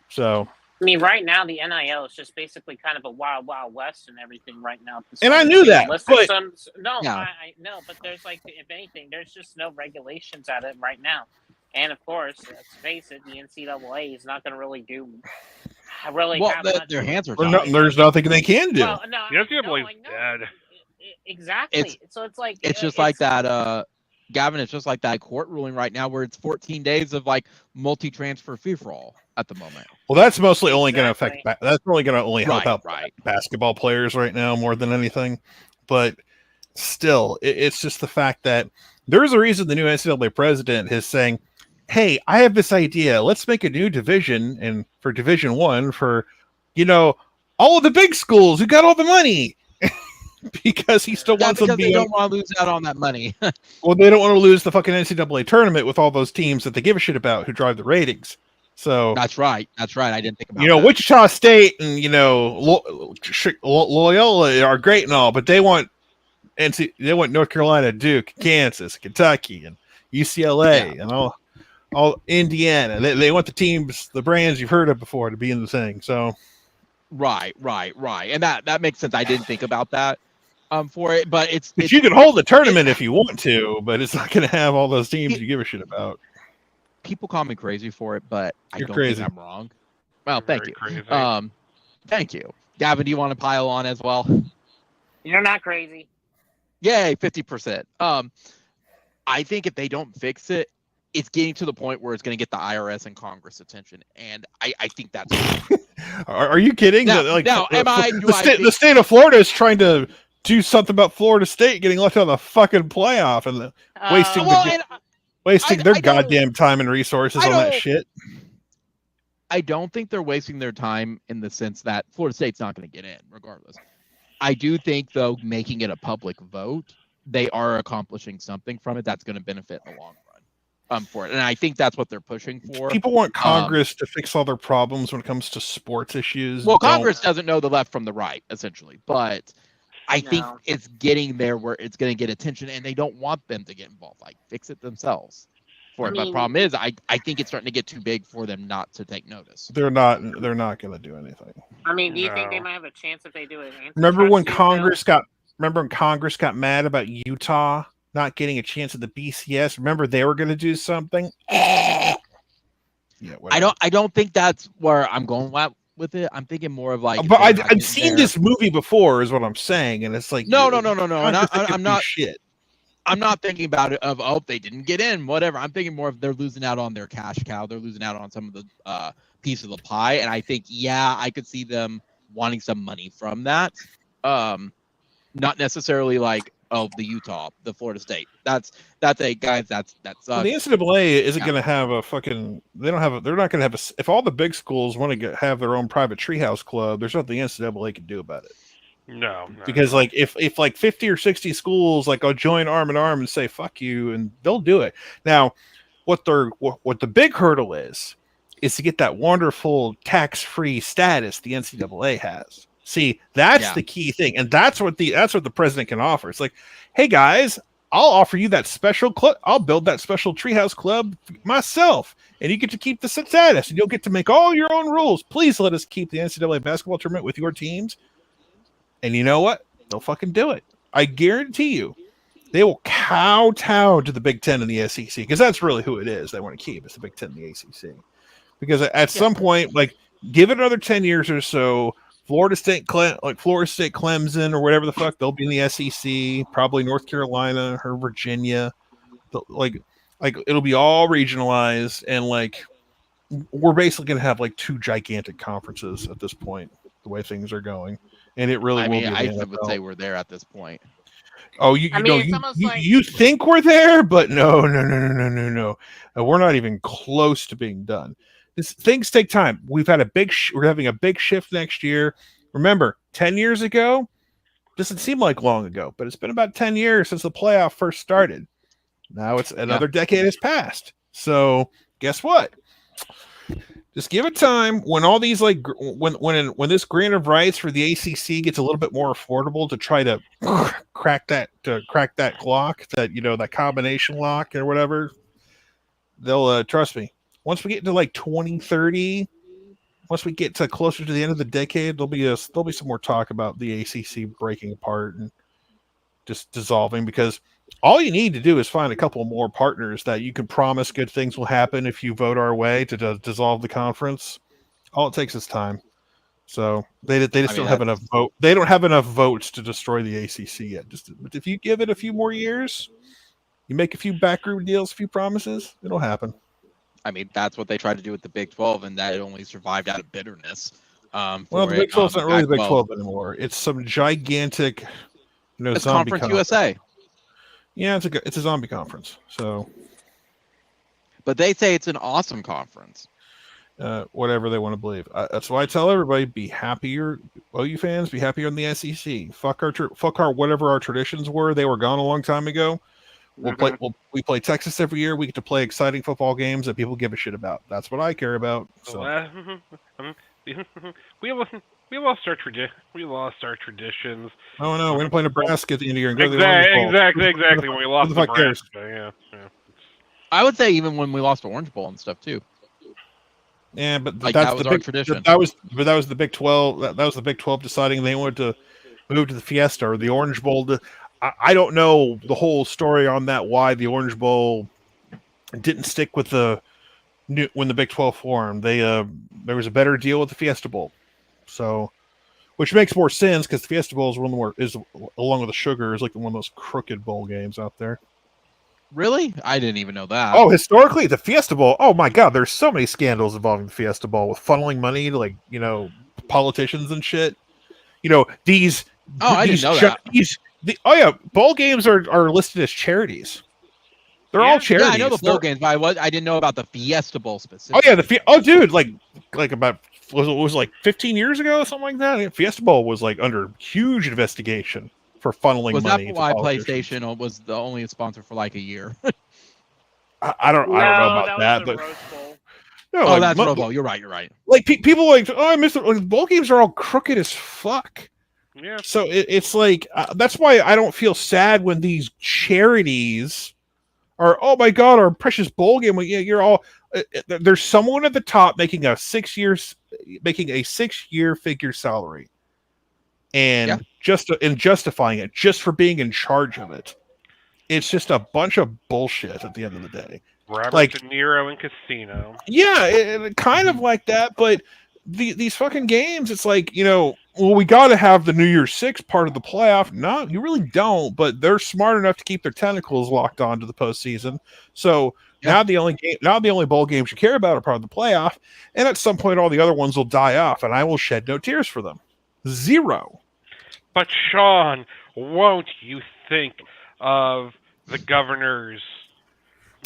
So, I mean, right now the NIL is just basically kind of a wild, wild west and everything right now. And I knew that, but I know, but there's like, if anything, there's just no regulations at it right now. And of course, let's face it, the NCAA is not going to really do. Their hands are tied. There's nothing they can do. Well, no, the NCAA is dead. Exactly. So it's like like that. Gavin, it's just like that court ruling right now, where it's 14 days of like multi-transfer fee for all at the moment. Well, that's mostly only going to affect. That's really going to only help out right. basketball players right now more than anything. But still, it's just the fact that there's a reason the new NCAA president is saying, "Hey, I have this idea. Let's make a new division, and for Division I, for all of the big schools who got all the money." Because he still wants them to be. They don't want to lose out on that money. Well, they don't want to lose the fucking NCAA tournament with all those teams that they give a shit about who drive the ratings. So that's right. I didn't think about that. Wichita State and Loyola are great and all, but they want North Carolina, Duke, Kansas, Kentucky, and UCLA and all Indiana. They want the teams, the brands you've heard of before, to be in the thing. So right, and that makes sense. I didn't think about that. For it, but you can hold the tournament if you want to, but it's not going to have all those teams you give a shit about. People call me crazy for it, but I don't crazy. think I'm wrong. Well, thank you. Crazy. Thank you, Gavin. Do you want to pile on as well? You're not crazy. Yay, 50%. I think if they don't fix it, it's getting to the point where it's going to get the IRS and Congress attention, and I think that's. Are you kidding? The state of Florida is trying to do something about Florida State getting left out of the fucking playoff and wasting their goddamn time and resources on that shit. I don't think they're wasting their time in the sense that Florida State's not going to get in regardless. I do think, though, making it a public vote, they are accomplishing something from it that's going to benefit in the long run for it. And I think that's what they're pushing for. People want Congress to fix all their problems when it comes to sports issues. Well, Congress doesn't know the left from the right, essentially, but I think it's getting there where it's going to get attention, and they don't want them to get involved. Like, fix it themselves. But the problem is, I think it's starting to get too big for them not to take notice. They're not going to do anything. I mean, do you think they might have a chance if they do it? Remember when Congress got mad about Utah not getting a chance at the BCS? Remember they were going to do something? Yeah, I don't think that's where I'm going with it. I'm thinking more of like. But I've seen this movie before, is what I'm saying, and it's like no. And I'm not shit. I'm not thinking about it of they didn't get in, whatever. I'm thinking more of they're losing out on their cash cow. They're losing out on some of the piece of the pie, and I think I could see them wanting some money from that. Not necessarily like the Florida State. That's a guys. That's well, the NCAA isn't going to have a fucking. They're not going to have a. If all the big schools want to have their own private treehouse club, there's nothing the NCAA can do about it. No. Because like if like 50 or 60 schools like go join arm in arm and say fuck you, and they'll do it. Now, what the big hurdle is to get that wonderful tax-free status the NCAA has. See, that's the key thing, and that's what the president can offer. It's like, hey guys, I'll offer you that special club. I'll build that special treehouse club myself, and you get to keep the status, and you'll get to make all your own rules. Please let us keep the NCAA basketball tournament with your teams. And you know what? They'll fucking do it. I guarantee you. They will kowtow to the Big Ten and the SEC, because that's really who it is they want to keep. It's the Big Ten and the ACC. Because at some point, like, give it another 10 years or so, Florida State, Clemson, or whatever the fuck, they'll be in the SEC, probably North Carolina or Virginia. Like it'll be all regionalized, and like we're basically going to have like 2 gigantic conferences at this point, the way things are going. And it really will be. I would say we're there at this point. Oh, you think we're there, but no. We're not even close to being done. Things take time. We've had we're having a big shift next year. Remember, 10 years ago, doesn't seem like long ago, but it's been about 10 years since the playoff first started. Now it's another decade has passed. So guess what? Just give it time. When all these when this grant of rights for the ACC gets a little bit more affordable to try to crack that lock, that combination lock or whatever, they'll trust me. Once we get to like 2030, once we get to closer to the end of the decade, there'll be some more talk about the ACC breaking apart and just dissolving, because all you need to do is find a couple more partners that you can promise good things will happen if you vote our way to dissolve the conference. All it takes is time. So they just don't have enough vote. They don't have enough votes to destroy the ACC yet. But if you give it a few more years, you make a few backroom deals, a few promises, it'll happen. I mean, that's what they tried to do with the Big 12, and that only survived out of bitterness. Well, the Big 12 is not really the Big 12 anymore. It's some gigantic, it's zombie Conference USA. Yeah, it's a zombie conference. So, but they say it's an awesome conference. Whatever they want to believe. That's why I tell everybody: be happier, OU fans. Be happier in the SEC. Fuck our whatever our traditions were. They were gone a long time ago. We play Texas every year. We get to play exciting football games that people give a shit about. That's what I care about. So. We lost our traditions. Oh no, we're gonna play Nebraska at the end of the year and go to the exactly. When we lost Nebraska, yeah. I would say even when we lost the Orange Bowl and stuff too. Yeah, but that was our tradition. That was the Big 12. That was the Big 12 deciding they wanted to move to the Fiesta or the Orange Bowl. I don't know the whole story on that. Why the Orange Bowl didn't stick with when the Big 12 formed. There was a better deal with the Fiesta Bowl, so which makes more sense because the Fiesta Bowl is along with the Sugar is like one of those crooked bowl games out there. Really? I didn't even know that. Oh, historically, the Fiesta Bowl. Oh my God, there's so many scandals involving the Fiesta Bowl with funneling money to politicians and shit. These. Oh, I didn't know that. Bowl games are listed as charities. They're all charities. Yeah, I know the bowl games, but I didn't know about the Fiesta Bowl specifically. Oh yeah, dude, like about was like 15 years ago or something like that. Fiesta Bowl was like under huge investigation for funneling money. Was that why PlayStation was the only sponsor for like a year? I don't know about that, but. No, that's Rose Bowl. You're right. Like people I missed it. Like, bowl games are all crooked as fuck. Yeah. So it's like that's why I don't feel sad when these charities are. Oh my God, our precious bowl game. Well, yeah, you're all. There's someone at the top making a 6-year figure salary, and justifying it just for being in charge of it. It's just a bunch of bullshit at the end of the day. Robert De Niro in Casino. Yeah, kind of like that, but these fucking games, it's like, we got to have the New Year's Six part of the playoff. No, you really don't, but they're smart enough to keep their tentacles locked onto the postseason. So now the only bowl games you care about are part of the playoff, and at some point all the other ones will die off, and I will shed no tears for them. Zero. But Sean, won't you think of the governor's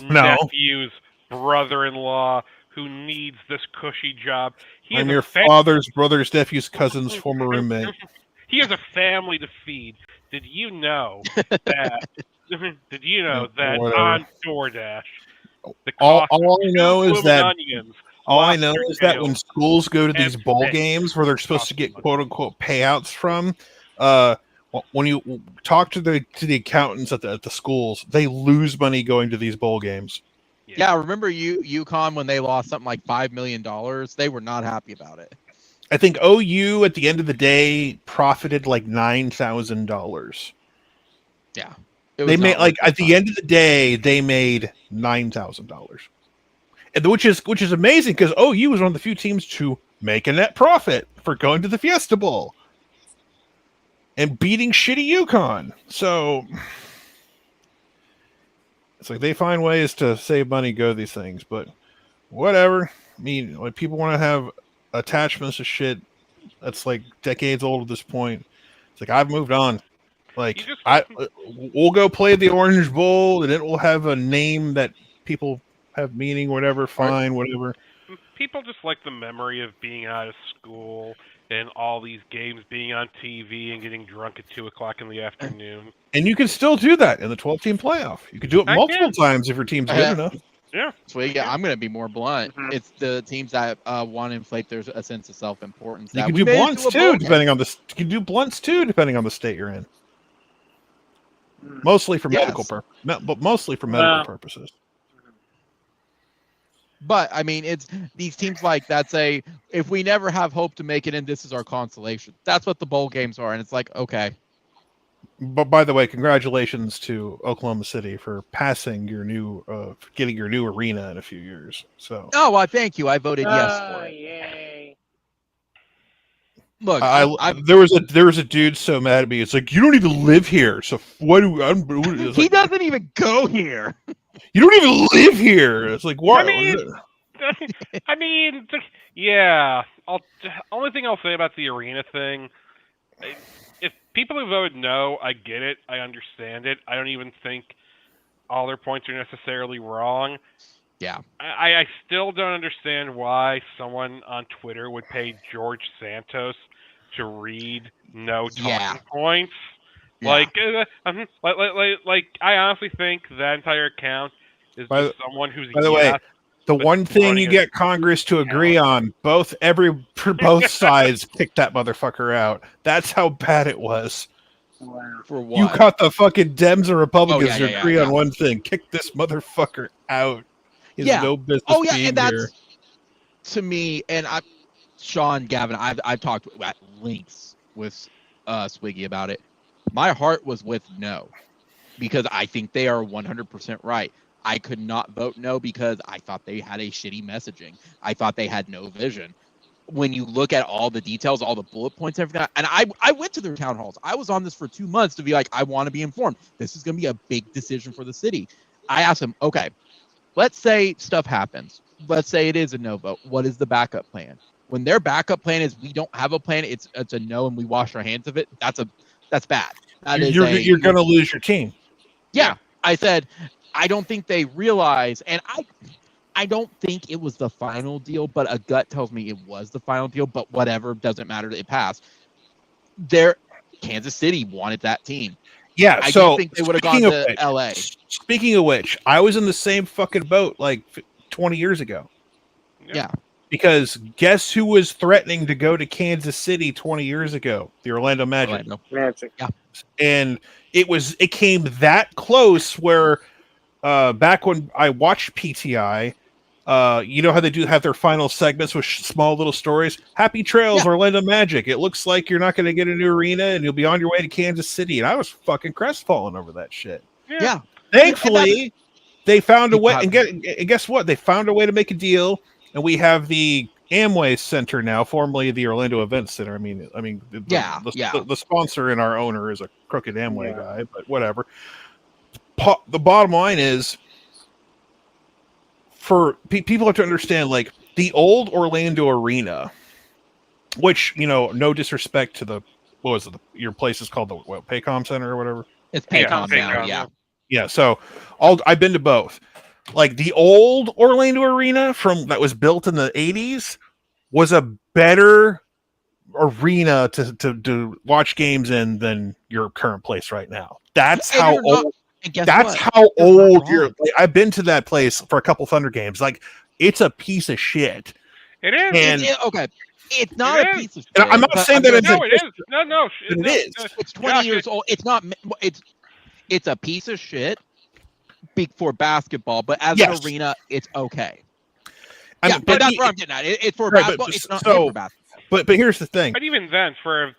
nephew's brother-in-law who needs this cushy job? I'm your father's brother's nephew's cousin's former roommate. He has a family to feed. Did you know that? Did you know that Whatever. on DoorDash, the All cost of I know two is blooming that onions, all I know lobster is that when tails, schools go to these and bowl steak games where they're supposed to costs get money. quote unquote payouts from, when you talk to the accountants at the schools, they lose money going to these bowl games. Yeah, remember UConn when they lost something like $5 million? They were not happy about it. I think OU at the end of the day profited like $9,000. Yeah, They made like at the end of the day they made $9,000, which is amazing because OU was one of the few teams to make a net profit for going to the Fiesta Bowl and beating shitty UConn. So it's like they find ways to save money, go to these things, but whatever. I mean, when people want to have attachments to shit that's like decades old at this point, it's like I've moved on. Like we'll go play the Orange Bowl, and it will have a name that people have meaning, whatever. Fine, whatever. People just like the memory of being out of school and all these games being on TV and getting drunk at 2:00 in the afternoon. And you can still do that in the 12-team playoff. You can do it multiple times if your team's good enough. Yeah. So yeah, I'm going to be more blunt. It's the teams that want to inflate there's a sense of self-importance. You can do blunts too, depending on the. You can do blunts too, depending on the state you're in. Mostly for medical purposes. But I mean, it's these teams like that say, if we never have hope to make it in, this is our consolation. That's what the bowl games are, and it's like, okay. But by the way, congratulations to Oklahoma City for passing your new, getting your new arena in a few years. So. Oh, well, thank you. I voted yes for it. Yay. Look, there was a dude so mad at me. It's like, you don't even live here. So what do he doesn't even go here. You don't even live here. It's like, what? I mean, yeah. Only thing I'll say about the arena thing, if people who voted no, I get it. I understand it. I don't even think all their points are necessarily wrong. Yeah. I still don't understand why someone on Twitter would pay George Santos to read no talking points. Yeah. Like, I honestly think that entire account is just someone who's. By the way, the one thing you get Congress to agree on, both sides kicked that motherfucker out. That's how bad it was. Wow. For what? You got the fucking Dems and Republicans to agree on one thing: kick this motherfucker out. He has no business being and that's here. To me, and Sean, Gavin, I've talked at lengths with Swiggy about it. My heart was with no, because I think they are 100% right. I could not vote no because I thought they had a shitty messaging. I thought they had no vision. When you look at all the details, all the bullet points, everything, and I went to their town halls. I was on this for 2 months to be like, I want to be informed. This is going to be a big decision for the city. I asked them, okay, let's say stuff happens. Let's say it is a no vote. What is the backup plan? When their backup plan is we don't have a plan, it's a no and we wash our hands of it. That's bad. You're going to lose your team. Yeah. I said, I don't think they realize, and I don't think it was the final deal, but a gut tells me it was the final deal, but whatever, doesn't matter, it passed. Kansas City wanted that team. Yeah, I don't think they would have gone to LA. Speaking of which, I was in the same fucking boat like 20 years ago. Yeah. Because guess who was threatening to go to Kansas City 20 years ago? The Orlando Magic. Yeah. And it came that close where back when I watched PTI, you know how they do have their final segments with small little stories? Happy Trails, Orlando Magic. It looks like you're not going to get a new arena and you'll be on your way to Kansas City. And I was fucking crestfallen over that shit. Yeah. Thankfully, they found a way. And guess what? They found a way to make a deal. And we have the Amway Center now, formerly the Orlando Event Center. I mean, the sponsor and our owner is a crooked Amway guy, but whatever. The bottom line is, for people have to understand, like the old Orlando Arena, which, you know, no disrespect to your place is called the Paycom Center or whatever. It's Paycom now, yeah. So I've been to both. Like the old Orlando Arena that was built in the 80s was a better arena to watch games in than your current place right now. That's And how you're not- old. and guess That's what? how You're not old wrong. you're. Like, I've been to that place for a couple Thunder games. Like, it's a piece of shit. It is. And Okay, it's not It a is. piece of shit. And I'm not but saying that gonna it's No, say it is. No. It no, is. it's 20 Josh, years old. It's not. It's a piece of shit. For basketball, but as Yes. an arena, it's okay. I Yeah, mean, but that's what I'm getting at. It's for Right, but- basketball. It's not so- made for basketball. but here's the thing. But even then, for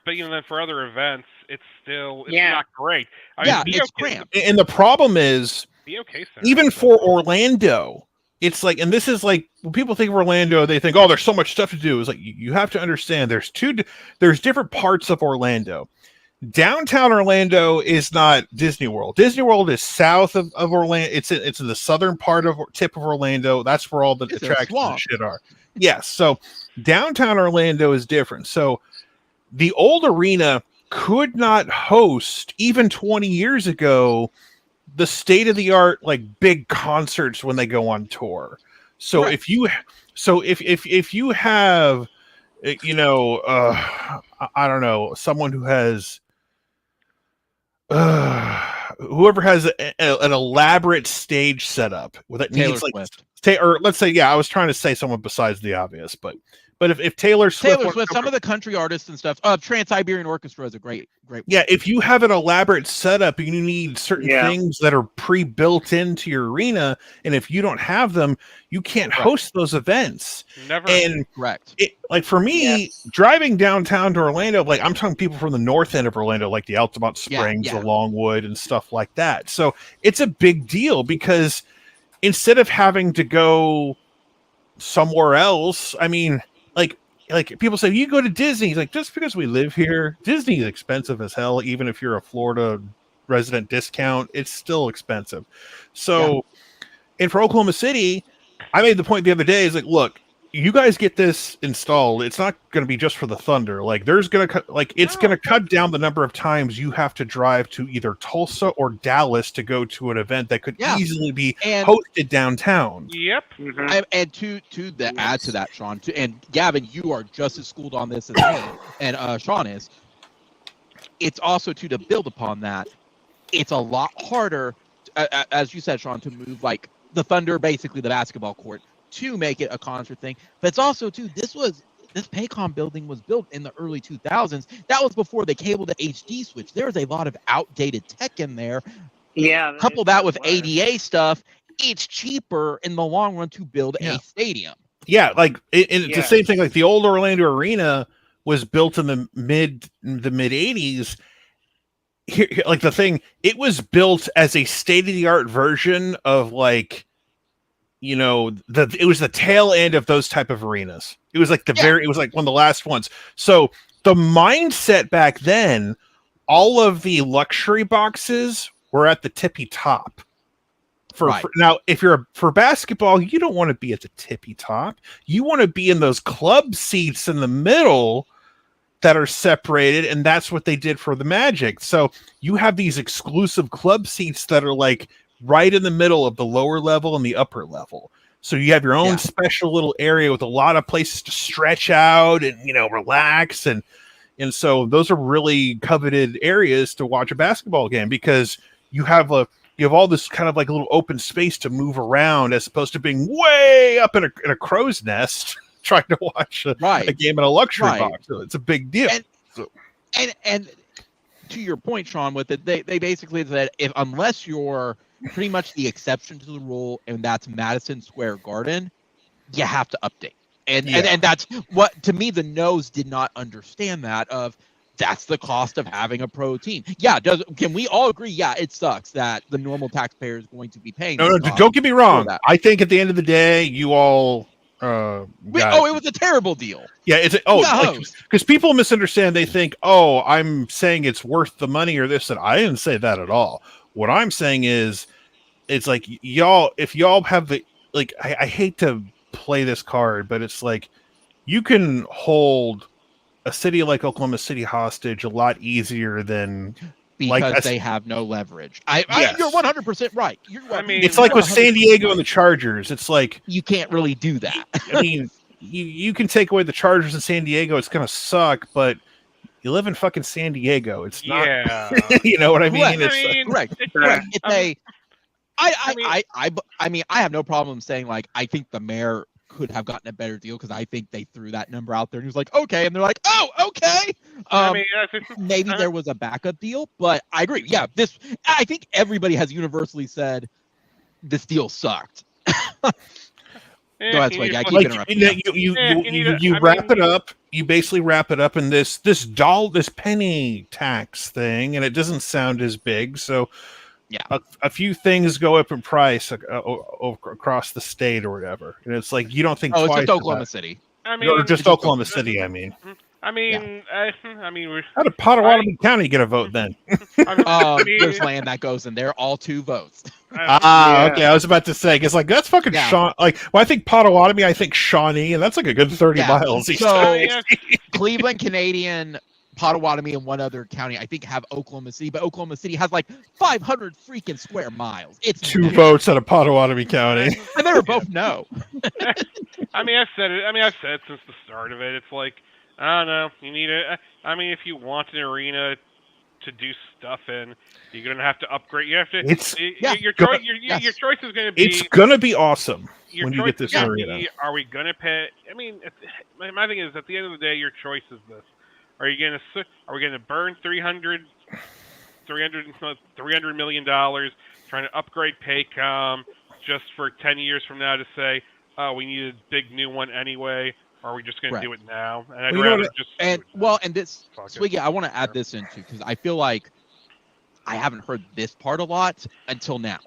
other events, it's Yeah. not great. I Yeah, mean, it's cramped. And the problem is, BOK Center. even for Orlando, it's like, and this is like, when people think of Orlando, they think, oh, there's so much stuff to do. It's like, you have to understand there's different parts of Orlando. Downtown Orlando is not Disney World. Disney World is south of Orlando. It's in the southern tip of Orlando. That's where all the It's a attractions and swamp. shit are. Yes. So downtown Orlando is different. So the old arena could not host, even 20 years ago, the state-of-the-art like big concerts when they go on tour. So Right. if you have, you know, I don't know, someone who has whoever has an elaborate stage setup that Taylor needs like Swift. or let's say, I was trying to say someone besides the obvious, but if Taylor Swift, some of the country artists and stuff. Trans-Siberian Orchestra is a great one. yeah, if you have an elaborate setup, you need certain things that are pre-built into your arena, and if you don't have them, you can't host those events. Never. And Correct. like for me, driving downtown to Orlando, like I'm talking people from the north end of Orlando, like the Altamont Springs, the Longwood, and stuff like that. So it's a big deal because instead of having to go somewhere else, I mean, like people say, you go to Disney. Like, just because we live here, Disney is expensive as hell. Even if you're a Florida resident discount, it's still expensive. So, and for Oklahoma City, I made the point the other day, is like, look, you guys get this installed. It's not going to be just for the Thunder. Like, there's going to it's going to cut down the number of times you have to drive to either Tulsa or Dallas to go to an event that could easily be hosted downtown. Yep. Mm-hmm. And to add to that, Sean, and Gavin, you are just as schooled on this as me, and Sean is. It's also to build upon that. It's a lot harder, as you said, Sean, to move like the Thunder, basically the basketball court, to make it a concert thing. But it's also too, this Paycom building was built in the early 2000s. That was before the cable to HD switch. There was a lot of outdated tech in there. Yeah. Couple that with ADA stuff, it's cheaper in the long run to build a stadium. Yeah, like it's the same thing. Like the old Orlando Arena was built in the mid 80s. Here, like the thing, it was built as a state-of-the-art version of like, you know, it was the tail end of those type of arenas. It was like it was like one of the last ones. So the mindset back then, all of the luxury boxes were at the tippy top. For now, if you're for basketball, you don't want to be at the tippy top. You want to be in those club seats in the middle that are separated, and that's what they did for the Magic. So you have these exclusive club seats that are like right in the middle of the lower level and the upper level. So you have your own special little area with a lot of places to stretch out and, you know, relax. And so those are really coveted areas to watch a basketball game because you have all this kind of like a little open space to move around as opposed to being way up in a crow's nest trying to watch a game in a luxury box. So it's a big deal. And to your point, Sean, with it, they basically said unless you're pretty much the exception to the rule, and that's Madison Square Garden, you have to update. And that's what, to me, the Noes did not understand that's the cost of having a pro team. Yeah, can we all agree? Yeah, it sucks that the normal taxpayer is going to be paying. No, don't get me wrong. I think at the end of the day, you all it was a terrible deal. Yeah, because people misunderstand. They think, oh, I'm saying it's worth the money or this, and I didn't say that at all. What I'm saying is, it's like y'all, if y'all have the like, I hate to play this card, but it's like you can hold a city like Oklahoma City hostage a lot easier than because they have no leverage. You're 100% right. It's like with San Diego and the Chargers. It's like you can't really do that. I mean, you can take away the Chargers in San Diego, it's gonna suck, but you live in fucking San Diego. It's not. Yeah. You know what I mean? Correct. It's Correct. It's Correct. It's I I mean, I have no problem saying like I think the mayor could have gotten a better deal because I think they threw that number out there and he was like, okay, and they're like, oh, okay. I mean, Maybe there was a backup deal, but I agree. Yeah, I think everybody has universally said this deal sucked. Go ahead, Swiggy. I keep like interrupting. you wrap it up. You basically wrap it up in this penny tax thing, and it doesn't sound as big. So yeah, a few things go up in price across the state or whatever, and it's like you don't think twice. It's just Oklahoma City. I mean, or just Oklahoma City. I mean, how did Potawatomi County get a vote then? There's land that goes in there. All 2 votes. Okay. I was about to say, because like that's fucking Shawn. Like, when I think Potawatomi, I think Shawnee, and that's like a good 30 miles east. So Cleveland, Canadian, Potawatomi, and one other county, I think, have Oklahoma City, but Oklahoma City has like 500 freaking square miles. It's 2 votes out of Potawatomi County, and they were both no. I've said it since the start of it. It's like, I don't know. You need if you want an arena to do stuff in, you're gonna have to upgrade. You have to. Your choice is gonna be. It's gonna be awesome when you get this arena. Are we gonna pay? I mean, my thing is, at the end of the day, your choice is this: Are we gonna burn $300 million trying to upgrade Paycom just for 10 years from now to say, oh, we need a big new one anyway? Or are we just going to do it now? And I'd rather just. And this, Swiggy, I want to add this in too, because I feel like I haven't heard this part a lot until now.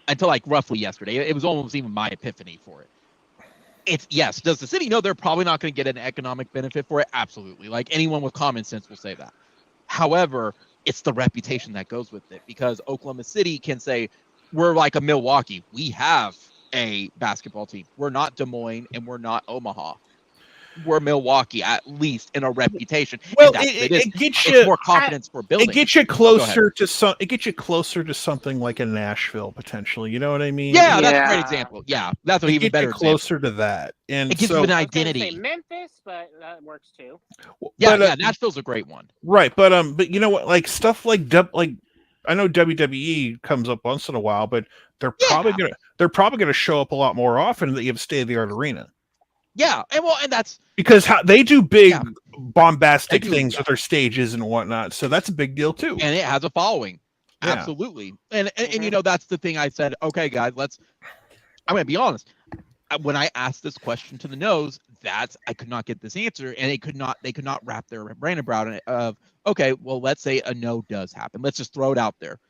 Until like roughly yesterday. It was almost even my epiphany for it. It's yes. Does the city know they're probably not going to get an economic benefit for it? Absolutely. Like anyone with common sense will say that. However, it's the reputation that goes with it, because Oklahoma City can say, we're like a Milwaukee. We have a basketball team. We're not Des Moines and we're not Omaha. We're Milwaukee, at least in a reputation. Well, it gets you more confidence for building. It gets you closer to It gets you closer to something like a Nashville potentially. You know what I mean? Yeah, that's a great example. Yeah, that's an even better. Closer to that, and it gives you an identity. I was gonna say Memphis, but that works too. Yeah, Nashville's a great one. Right, but you know what? Like stuff like I know WWE comes up once in a while, but they're probably gonna show up a lot more often that you have state of the art arena. Yeah, and that's because they do big bombastic things with their stages and whatnot, so that's a big deal too. And it has a following, absolutely. And you know, that's the thing. I said, okay, guys, I'm gonna be honest. When I asked this question to the nose, I could not get this answer, and they could not wrap their brain around it. Of okay, well, let's say a no does happen. Let's just throw it out there.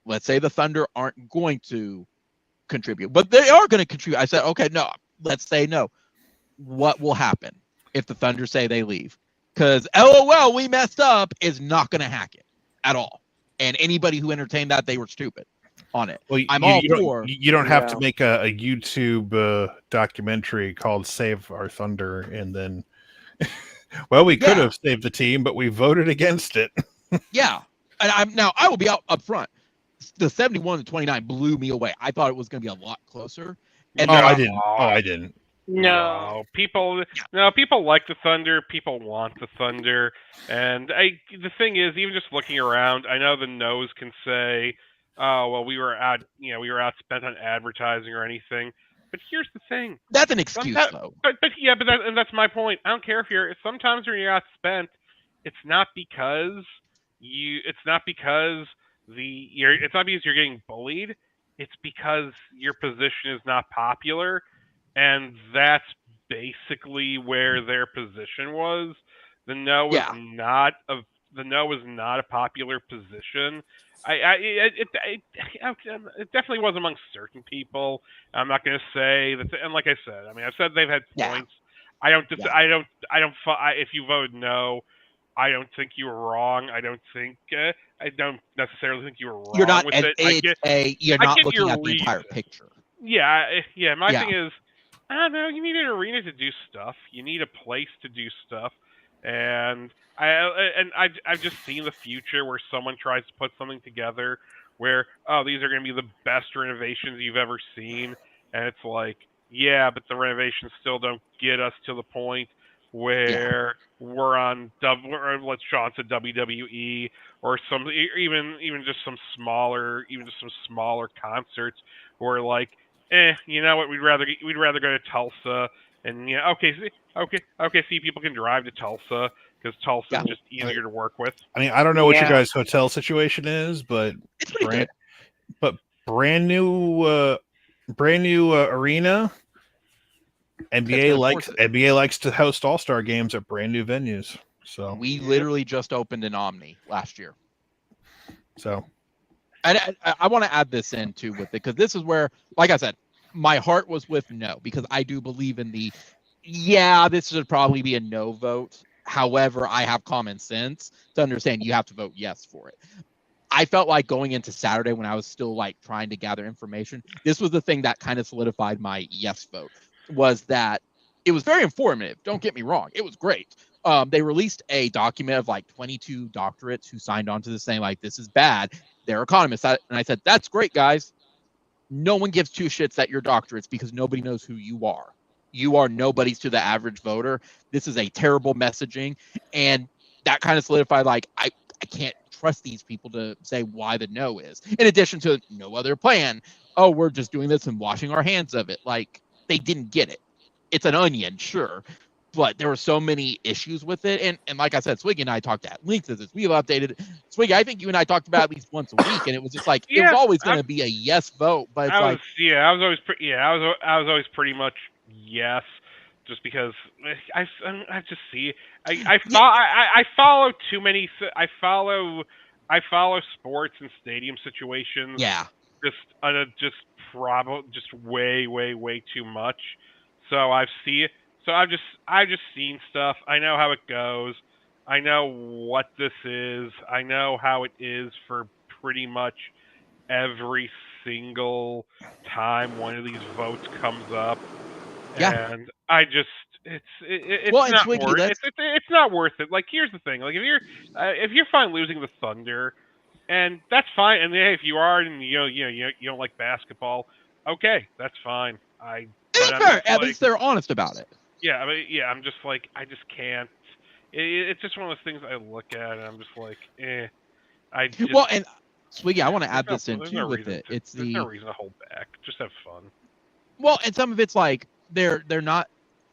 Let's say the Thunder aren't going to contribute, but they are going to contribute. I said, okay, no. Let's say no. What will happen if the Thunder say they leave? Because LOL, we messed up is not going to hack it at all. And anybody who entertained that, they were stupid on it. Well, you don't have to make a YouTube documentary called "Save Our Thunder" and then, well, we could have saved the team, but we voted against it. Yeah, and I will be out up front. The 71-29 blew me away. I thought it was going to be a lot closer. And I didn't. No, people like the Thunder. People want the Thunder, and the thing is, even just looking around, I know the no's can say, "Oh, well, we were outspent on advertising or anything." But here's the thing: that's an excuse, though. But that's my point. I don't care if sometimes when you're outspent, it's not because you're getting bullied. It's because your position is not popular. And that's basically where their position was. The no was not a popular position. It definitely was among certain people. I'm not going to say that. And like I said, I mean, I've said they've had points. If you voted no, I don't think you were wrong. I don't necessarily think you were wrong. You're not. With it. You're not looking at the entire picture. Yeah. My thing is, I don't know. You need an arena to do stuff. You need a place to do stuff, and I've just seen the future where someone tries to put something together where these are going to be the best renovations you've ever seen, and it's like, yeah, but the renovations still don't get us to the point where we're on let's Sean said WWE or some even just some smaller concerts where like you know what, we'd rather go to Tulsa and see people can drive to Tulsa because Tulsa's just easier to work with. I mean, I don't know what your guys' hotel situation is, but It's pretty good. Brand new arena. NBA likes to host All-Star games at brand new venues. So we literally just opened an Omni last year. So, and I want to add this in too with it because this is where, like I said, my heart was with no, because I do believe in this should probably be a no vote. However, I have common sense to understand you have to vote yes for it. I felt like going into Saturday when I was still like trying to gather information, this was the thing that kind of solidified my yes vote, was that it was very informative. Don't get me wrong. It was great. They released a document of like 22 doctorates who signed on to this saying like, this is bad. They're economists. And I said, that's great, guys. No one gives two shits at your doctorates because nobody knows who you are. You are nobodies to the average voter. This is a terrible messaging. And that kind of solidified like, I can't trust these people to say why the no is. In addition to no other plan. Oh, we're just doing this and washing our hands of it. Like, they didn't get it. It's an onion, sure. But there were so many issues with it. And like I said, Swiggy and I talked at length of this. We've updated. Swiggy, I think you and I talked about at least once a week. And it was just like, it was always going to be a yes vote. But it's I was always pretty much yes. Just because I just see I follow too many. I follow sports and stadium situations. Yeah. Just way too much. So I've just seen stuff. I know how it goes. I know what this is. I know how it is for pretty much every single time one of these votes comes up. Yeah. And I just it's not worth it. It's not worth it. Like, here's the thing. Like, if you're fine losing the Thunder, and that's fine. And if you are, and you don't like basketball, okay, that's fine. At least they're honest about it. Yeah, I'm just like, I just can't. It's just one of those things I look at, and I'm just like, eh. And Swiggy, I want to add this in too with it. There's no reason to hold back. Just have fun. Well, and some of it's like they're not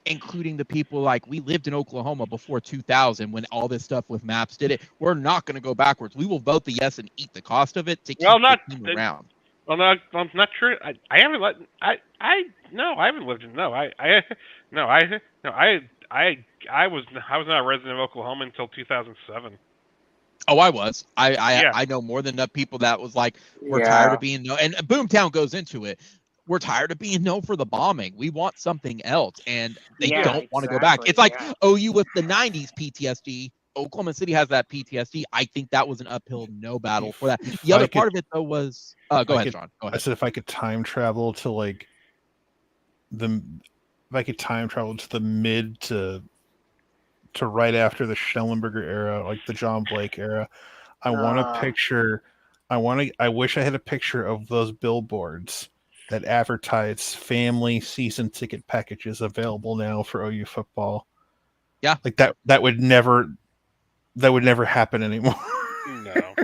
including the people like we lived in Oklahoma before 2000 when all this stuff with maps did it. We're not going to go backwards. We will vote the yes and eat the cost of it to keep the team around. Well, no, I'm not sure. I haven't let. I haven't lived in. I was not a resident of Oklahoma until 2007. Oh, I was. I know more than enough people that was like, we're tired of being no. And Boomtown goes into it. We're tired of being known for the bombing. We want something else, and they don't want to go back. It's like OU with the 90s PTSD. Oklahoma City has that PTSD. I think that was an uphill no battle for that. The other part of it, though, was... go ahead, Sean. Go ahead. I said if I could time travel to, like, the mid to right after the Schellenberger era, like the John Blake era, I wish I had a picture of those billboards that advertise family season ticket packages available now for OU football. Yeah. Like that would never happen anymore. No.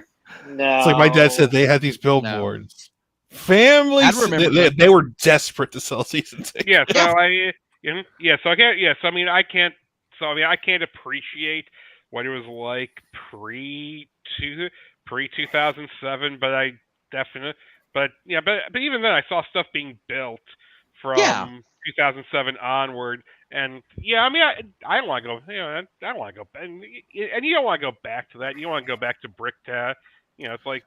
It's like my dad said they had these billboards. No. Families, they were desperate to sell season tickets. I can't appreciate what it was like pre 2007, but I definitely. But even then, I saw stuff being built from 2007 onward, and I don't want to go. I don't want to go, and you don't want to go back to that. You don't want to go back to Bricktown. It's like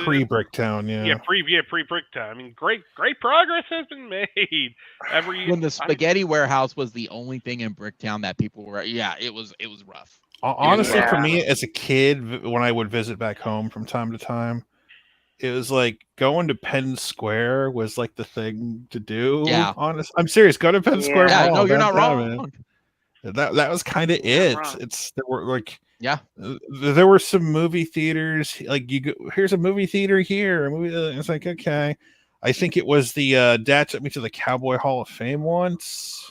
pre-Bricktown, pre-Bricktown. I mean, great progress has been made. When the spaghetti warehouse was the only thing in Bricktown that people were, it was rough. Honestly, for me as a kid, when I would visit back home from time to time, it was like going to Penn Square was like the thing to do. Yeah, I'm serious. Go to Penn Square Mall. No, you're not wrong. That was kind of it. There were like there were some movie theaters. Like here's a movie theater here. It's like okay. I think it was the dad took me to the Cowboy Hall of Fame once.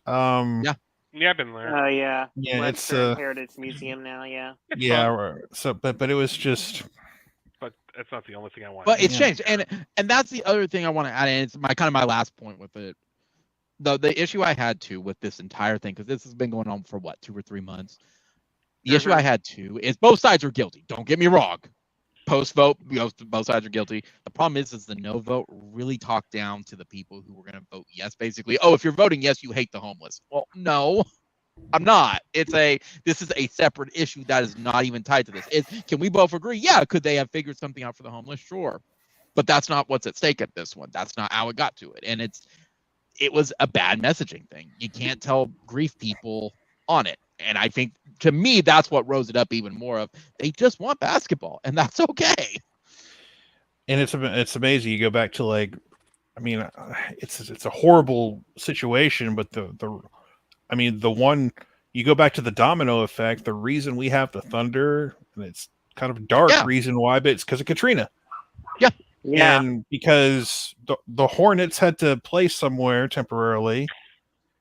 Yeah. Yeah, I've been there. Oh yeah. Yeah, Webster it's Heritage Museum now. Yeah. It's yeah. fun, So, but it was just. but that's not the only thing I want. But it's Yeah. changed, and that's the other thing I want to add in. It's my last point with it. The issue I had too with this entire thing, because this has been going on for what, 2 or 3 months. The issue I had too is both sides are guilty. Don't get me wrong. Post vote, both sides are guilty. The problem is the no vote really talked down to the people who were going to vote yes. Basically, oh, if you're voting yes, you hate the homeless. Well, no, I'm not. This is a separate issue that is not even tied to this. Can we both agree? Yeah, could they have figured something out for the homeless? Sure, but that's not what's at stake at this one. That's not how it got to it, and it was a bad messaging thing. You can't tell grief people on it. And I think, to me, that's what rose it up even more of, they just want basketball, and that's okay. And it's amazing. You go back to like, I mean, it's a horrible situation, but the one, you go back to the domino effect, the reason we have the Thunder, and it's kind of dark reason why, but it's because of Katrina. Yeah. Yeah. And because the Hornets had to play somewhere temporarily,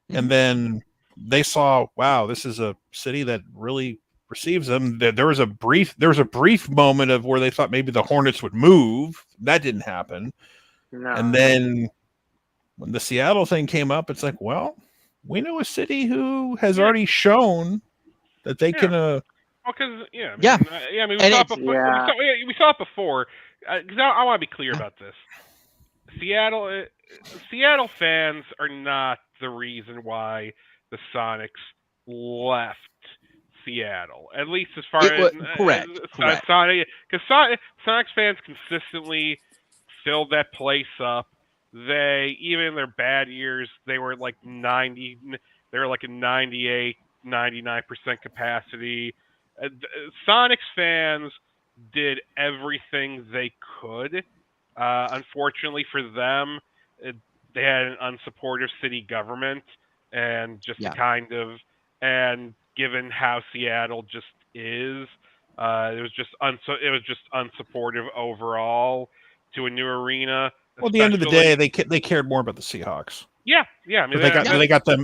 and then they saw, wow, this is a city that really receives them. There was a brief moment of where they thought maybe the Hornets would move. That didn't happen. No. And then when the Seattle thing came up, it's like, well, we know a city who has already shown that they can. Well, because we And saw it before. We saw it before. Because I want to be clear about this. Seattle fans are not the reason why the Sonics left Seattle. At least as far as correct. Sonics fans consistently filled that place up. Even in their bad years, they were like 90. They were like a 98, 99% capacity. Sonics fans did everything they could. Unfortunately for them, they had an unsupportive city government, and and given how Seattle just is, it was just unsupportive overall to a new arena. Well, at the end of the day, they cared more about the Seahawks. Yeah. I mean, they got them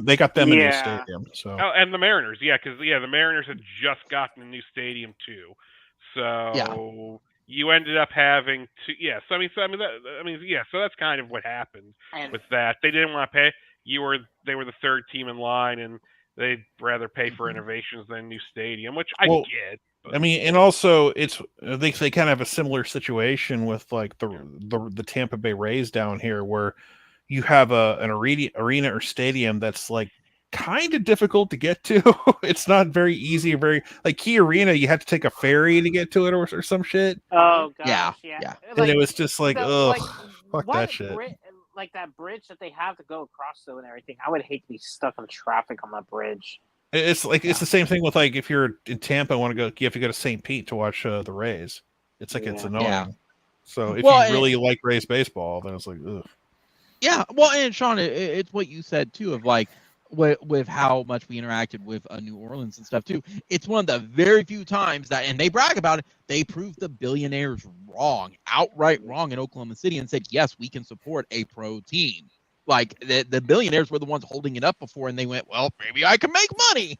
in the stadium. So and the Mariners, because the Mariners had just gotten a new stadium too. So you ended up having to, so that's kind of what happened with that. They didn't want to pay. They were the third team in line, and they'd rather pay for innovations than a new stadium, which I get. But. I mean, and also they kind of have a similar situation with like the Tampa Bay Rays down here, where you have an arena or stadium that's like kind of difficult to get to. It's not very easy. Very like Key Arena, you have to take a ferry to get to it or some shit. Oh gosh, yeah. And it was just like, fuck that shit. Like that bridge that they have to go across though and everything. I would hate to be stuck in traffic on that bridge. It's like it's the same thing with like if you're in Tampa, you have to go to St. Pete to watch the Rays. It's like it's annoying. Yeah. So if you really like Rays baseball, then it's like, ugh. Yeah, well, and Sean, it's what you said too of like with how much we interacted with New Orleans and stuff too. It's one of the very few times that, and they brag about it, they proved the billionaires wrong, outright wrong in Oklahoma City, and said, yes, we can support a pro team. Like the billionaires were the ones holding it up before, and they went, well, maybe I can make money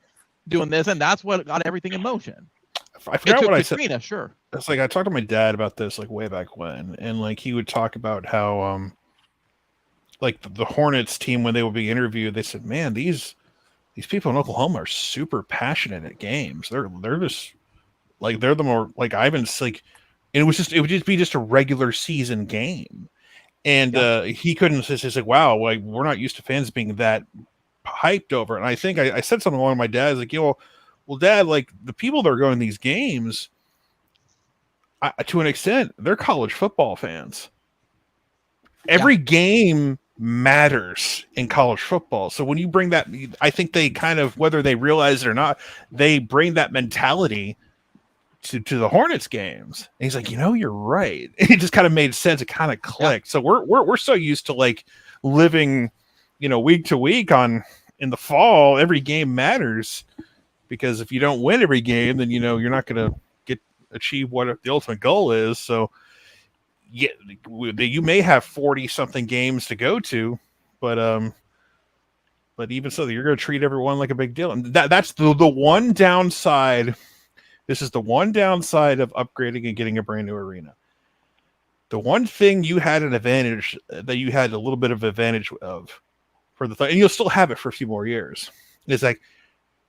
doing this, and that's what got everything in motion. I forgot what Katrina, I said. Sure. It's like I talked to my dad about this like way back when, and like he would talk about how like the Hornets team, when they would be interviewed, they said, man, these people in Oklahoma are super passionate at games. They're just like they're the more like Ivan's like, and it would just be just a regular season game. And he couldn't. He's like, wow, like we're not used to fans being that hyped over. And I think I said something along my dad's like, well, Dad, like the people that are going to these games, to an extent, they're college football fans. Every game matters in college football. So when you bring that, I think they kind of, whether they realize it or not, they bring that mentality to the Hornets games. And he's like, you're right. It just kind of made sense. It kind of clicked. So we're so used to like living, week to week in the fall, every game matters, because if you don't win every game, then you're not going to achieve what the ultimate goal is. So yeah, you may have 40 something games to go to, but even so, you're going to treat everyone like a big deal, and that's the one downside. This is the one downside of upgrading and getting a brand new arena. The one thing you had an advantage that you had a little bit of advantage of for and you'll still have it for a few more years, is like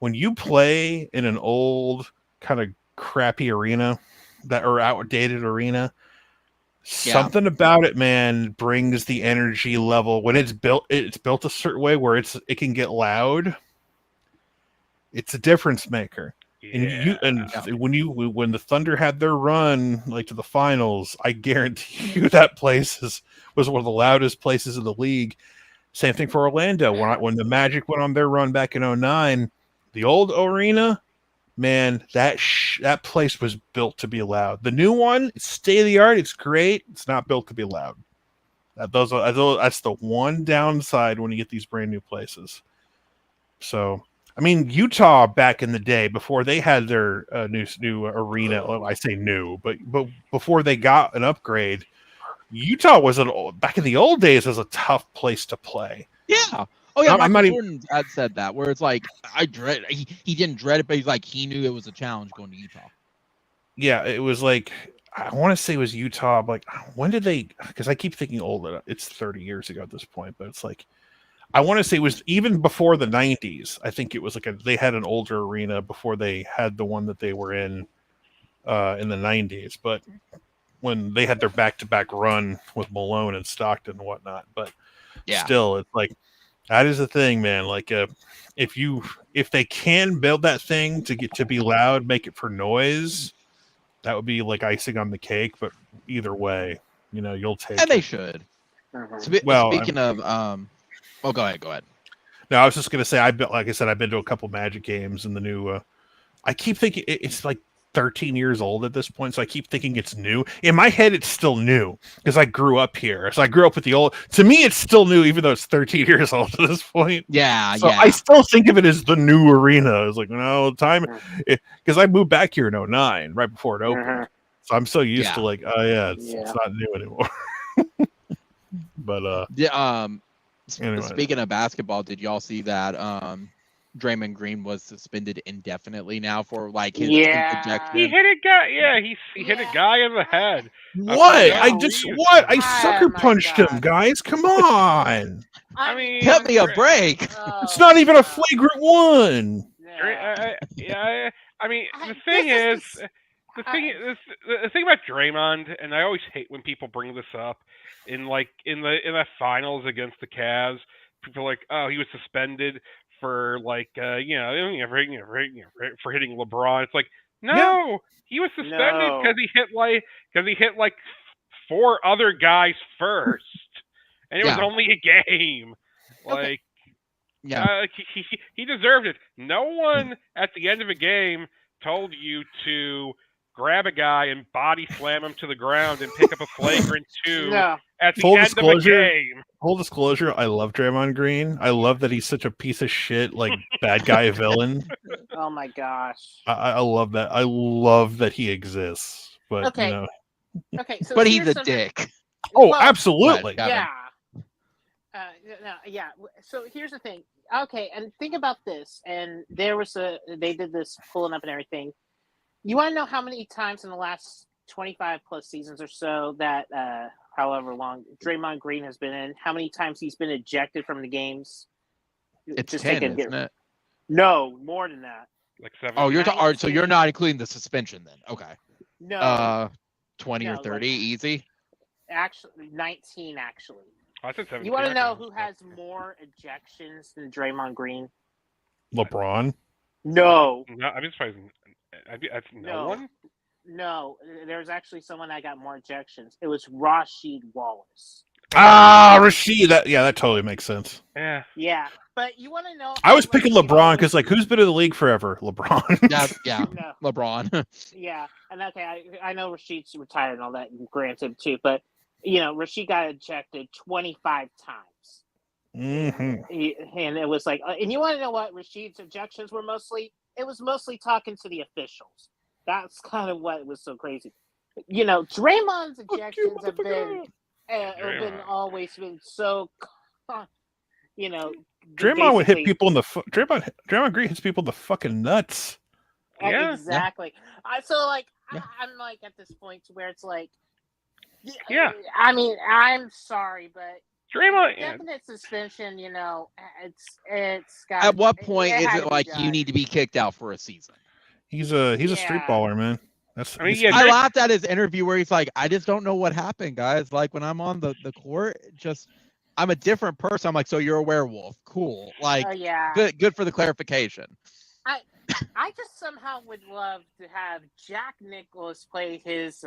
when you play in an old kind of crappy arena or outdated arena, something about it, man, brings the energy level. When it's built a certain way where it can get loud. It's a difference maker. Yeah. When the Thunder had their run like to the finals, I guarantee you that place was one of the loudest places in the league. Same thing for Orlando. When the Magic went on their run back in 2009, the old arena, man, that place was built to be loud. The new one, it's state of the art. It's great. It's not built to be loud. That's the one downside when you get these brand new places. So, I mean, Utah back in the day, before they had their new arena, well, I say new, but before they got an upgrade, Utah back in the old days was a tough place to play. Yeah. Oh yeah, Michael Jordan had said that, where it's like he didn't dread it, but he's like he knew it was a challenge going to Utah. Yeah, it was like, I want to say it was Utah. Like, when did they? Because I keep thinking it's 30 years ago at this point, but it's like, I want to say it was even before the 90s. I think it was like they had an older arena before they had the one that they were in the 90s. But when they had their back-to-back run with Malone and Stockton and whatnot, but still, it's like, that is the thing, man. Like, if they can build that thing to be loud, make it for noise, that would be like icing on the cake. But either way, you'll take. And they should. Speaking of, oh, go ahead. No, I was just gonna say, like I said, I've been to a couple Magic games, and the new. I keep thinking it's like 13 years old at this point, so I keep thinking it's new. In my head, it's still new because I grew up here. So I grew up with the old. To me, it's still new, even though it's 13 years old at this point. Yeah, so I still think of it as the new arena. I was like, no, because I moved back here in 2009, right before it opened. So I'm so used to like, oh yeah, it's not new anymore. But anyway. Speaking of basketball, did y'all see that Draymond Green was suspended indefinitely now for like his interjection? He hit a guy. Yeah, he hit a guy in the head. What? I sucker punched him, guys. Come on. I mean, give me a break. It's not even a flagrant one. I mean, the thing about Draymond, and I always hate when people bring this up in the finals against the Cavs. People are like, oh, he was suspended for for hitting LeBron. It's like, no, he was suspended because he hit like 4 other guys first, and it was only a game. Like, he deserved it. No one at the end of a game told you to grab a guy and body slam him to the ground and pick up a flagrant 2 at the end of a game. Full disclosure, I love Draymond Green. I love that he's such a piece of shit, like bad guy villain. Oh my gosh. I love that. I love that he exists. But okay, so but he's a dick. Oh, well, absolutely. Yeah. So here's the thing. Okay, and think about this. And they did this pulling up and everything. You want to know how many times in the last 25 plus seasons or so that, however long Draymond Green has been in, how many times he's been ejected from the games? It's 10, isn't it? No, more than that. Like 7. Oh, so you're not including the suspension then? Okay. No. 20 or 30, easy. Actually, 19. Actually. I said 17. You want to know who has more ejections than Draymond Green? LeBron. No. I'm just surprised. No one? No, there's actually someone that got more ejections. It was Rasheed Wallace. Rasheed. That totally makes sense. Yeah. Yeah, but you want to know? I was picking LeBron because, like, who's been in the league forever? LeBron. Yeah. No. LeBron. Yeah, and okay, I know Rasheed's retired and all that, granted too, but Rasheed got ejected 25 times. Mm-hmm. And it was like, and you want to know what Rasheed's ejections were mostly? It was mostly talking to the officials. That's kind of what was so crazy. You know, Draymond's ejections have been always been so, you know. Draymond would hit basically- people in the Draymond Green hits people in the fucking nuts. Yeah. Exactly. So like, Yeah. I'm like at this point to where it's like, Yeah. I mean, I'm sorry, but Draymond. definite suspension. You know, it's got. At what point is had it to be like you done. need to be kicked out for a season? He's a street Yeah. baller, man. That's I mean, he's- yeah, I Drake- laughed at his interview where he's like, I just don't know what happened, guys. Like when I'm on the court, just I'm a different person. I'm like, so you're a werewolf. Cool. Like Oh yeah. good for the clarification. I just somehow would love to have Jack Nicklaus play his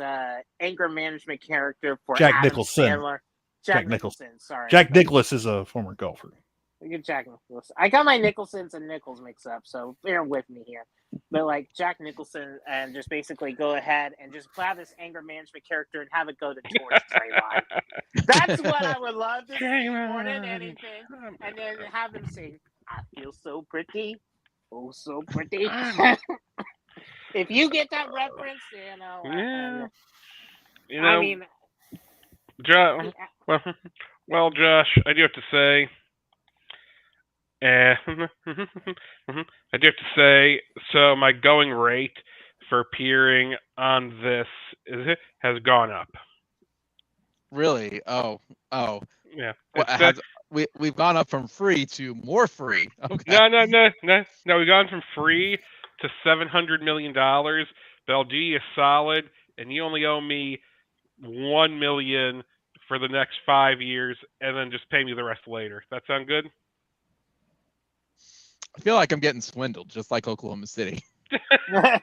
anger management character for Jack Adam Nicholson. Sandler. Jack Nicholson. Sorry. Jack Nicklaus is a former golfer. Good Jack Nicholson. I got my Nicholsons and Nichols mixed up, so bear with me here. But like Jack Nicholson, and just basically go ahead and just play this anger management character and have it go to towards Draymond. That's what I would love to see more than anything. And then have him sing, "I feel so pretty, oh so pretty." If you get that reference, you know. Yeah. You know, I mean, well, Josh, I do have to say, I do have to say, so my going rate for appearing on this has gone up. Really? Oh. Yeah. Well, we've gone up from free to more free. Okay. No. We've gone from free to $700 million. But I'll do you solid, and you only owe me $1 million for the next 5 years, and then just pay me the rest later. That sound good? I feel like I'm getting swindled, just like Oklahoma City. No,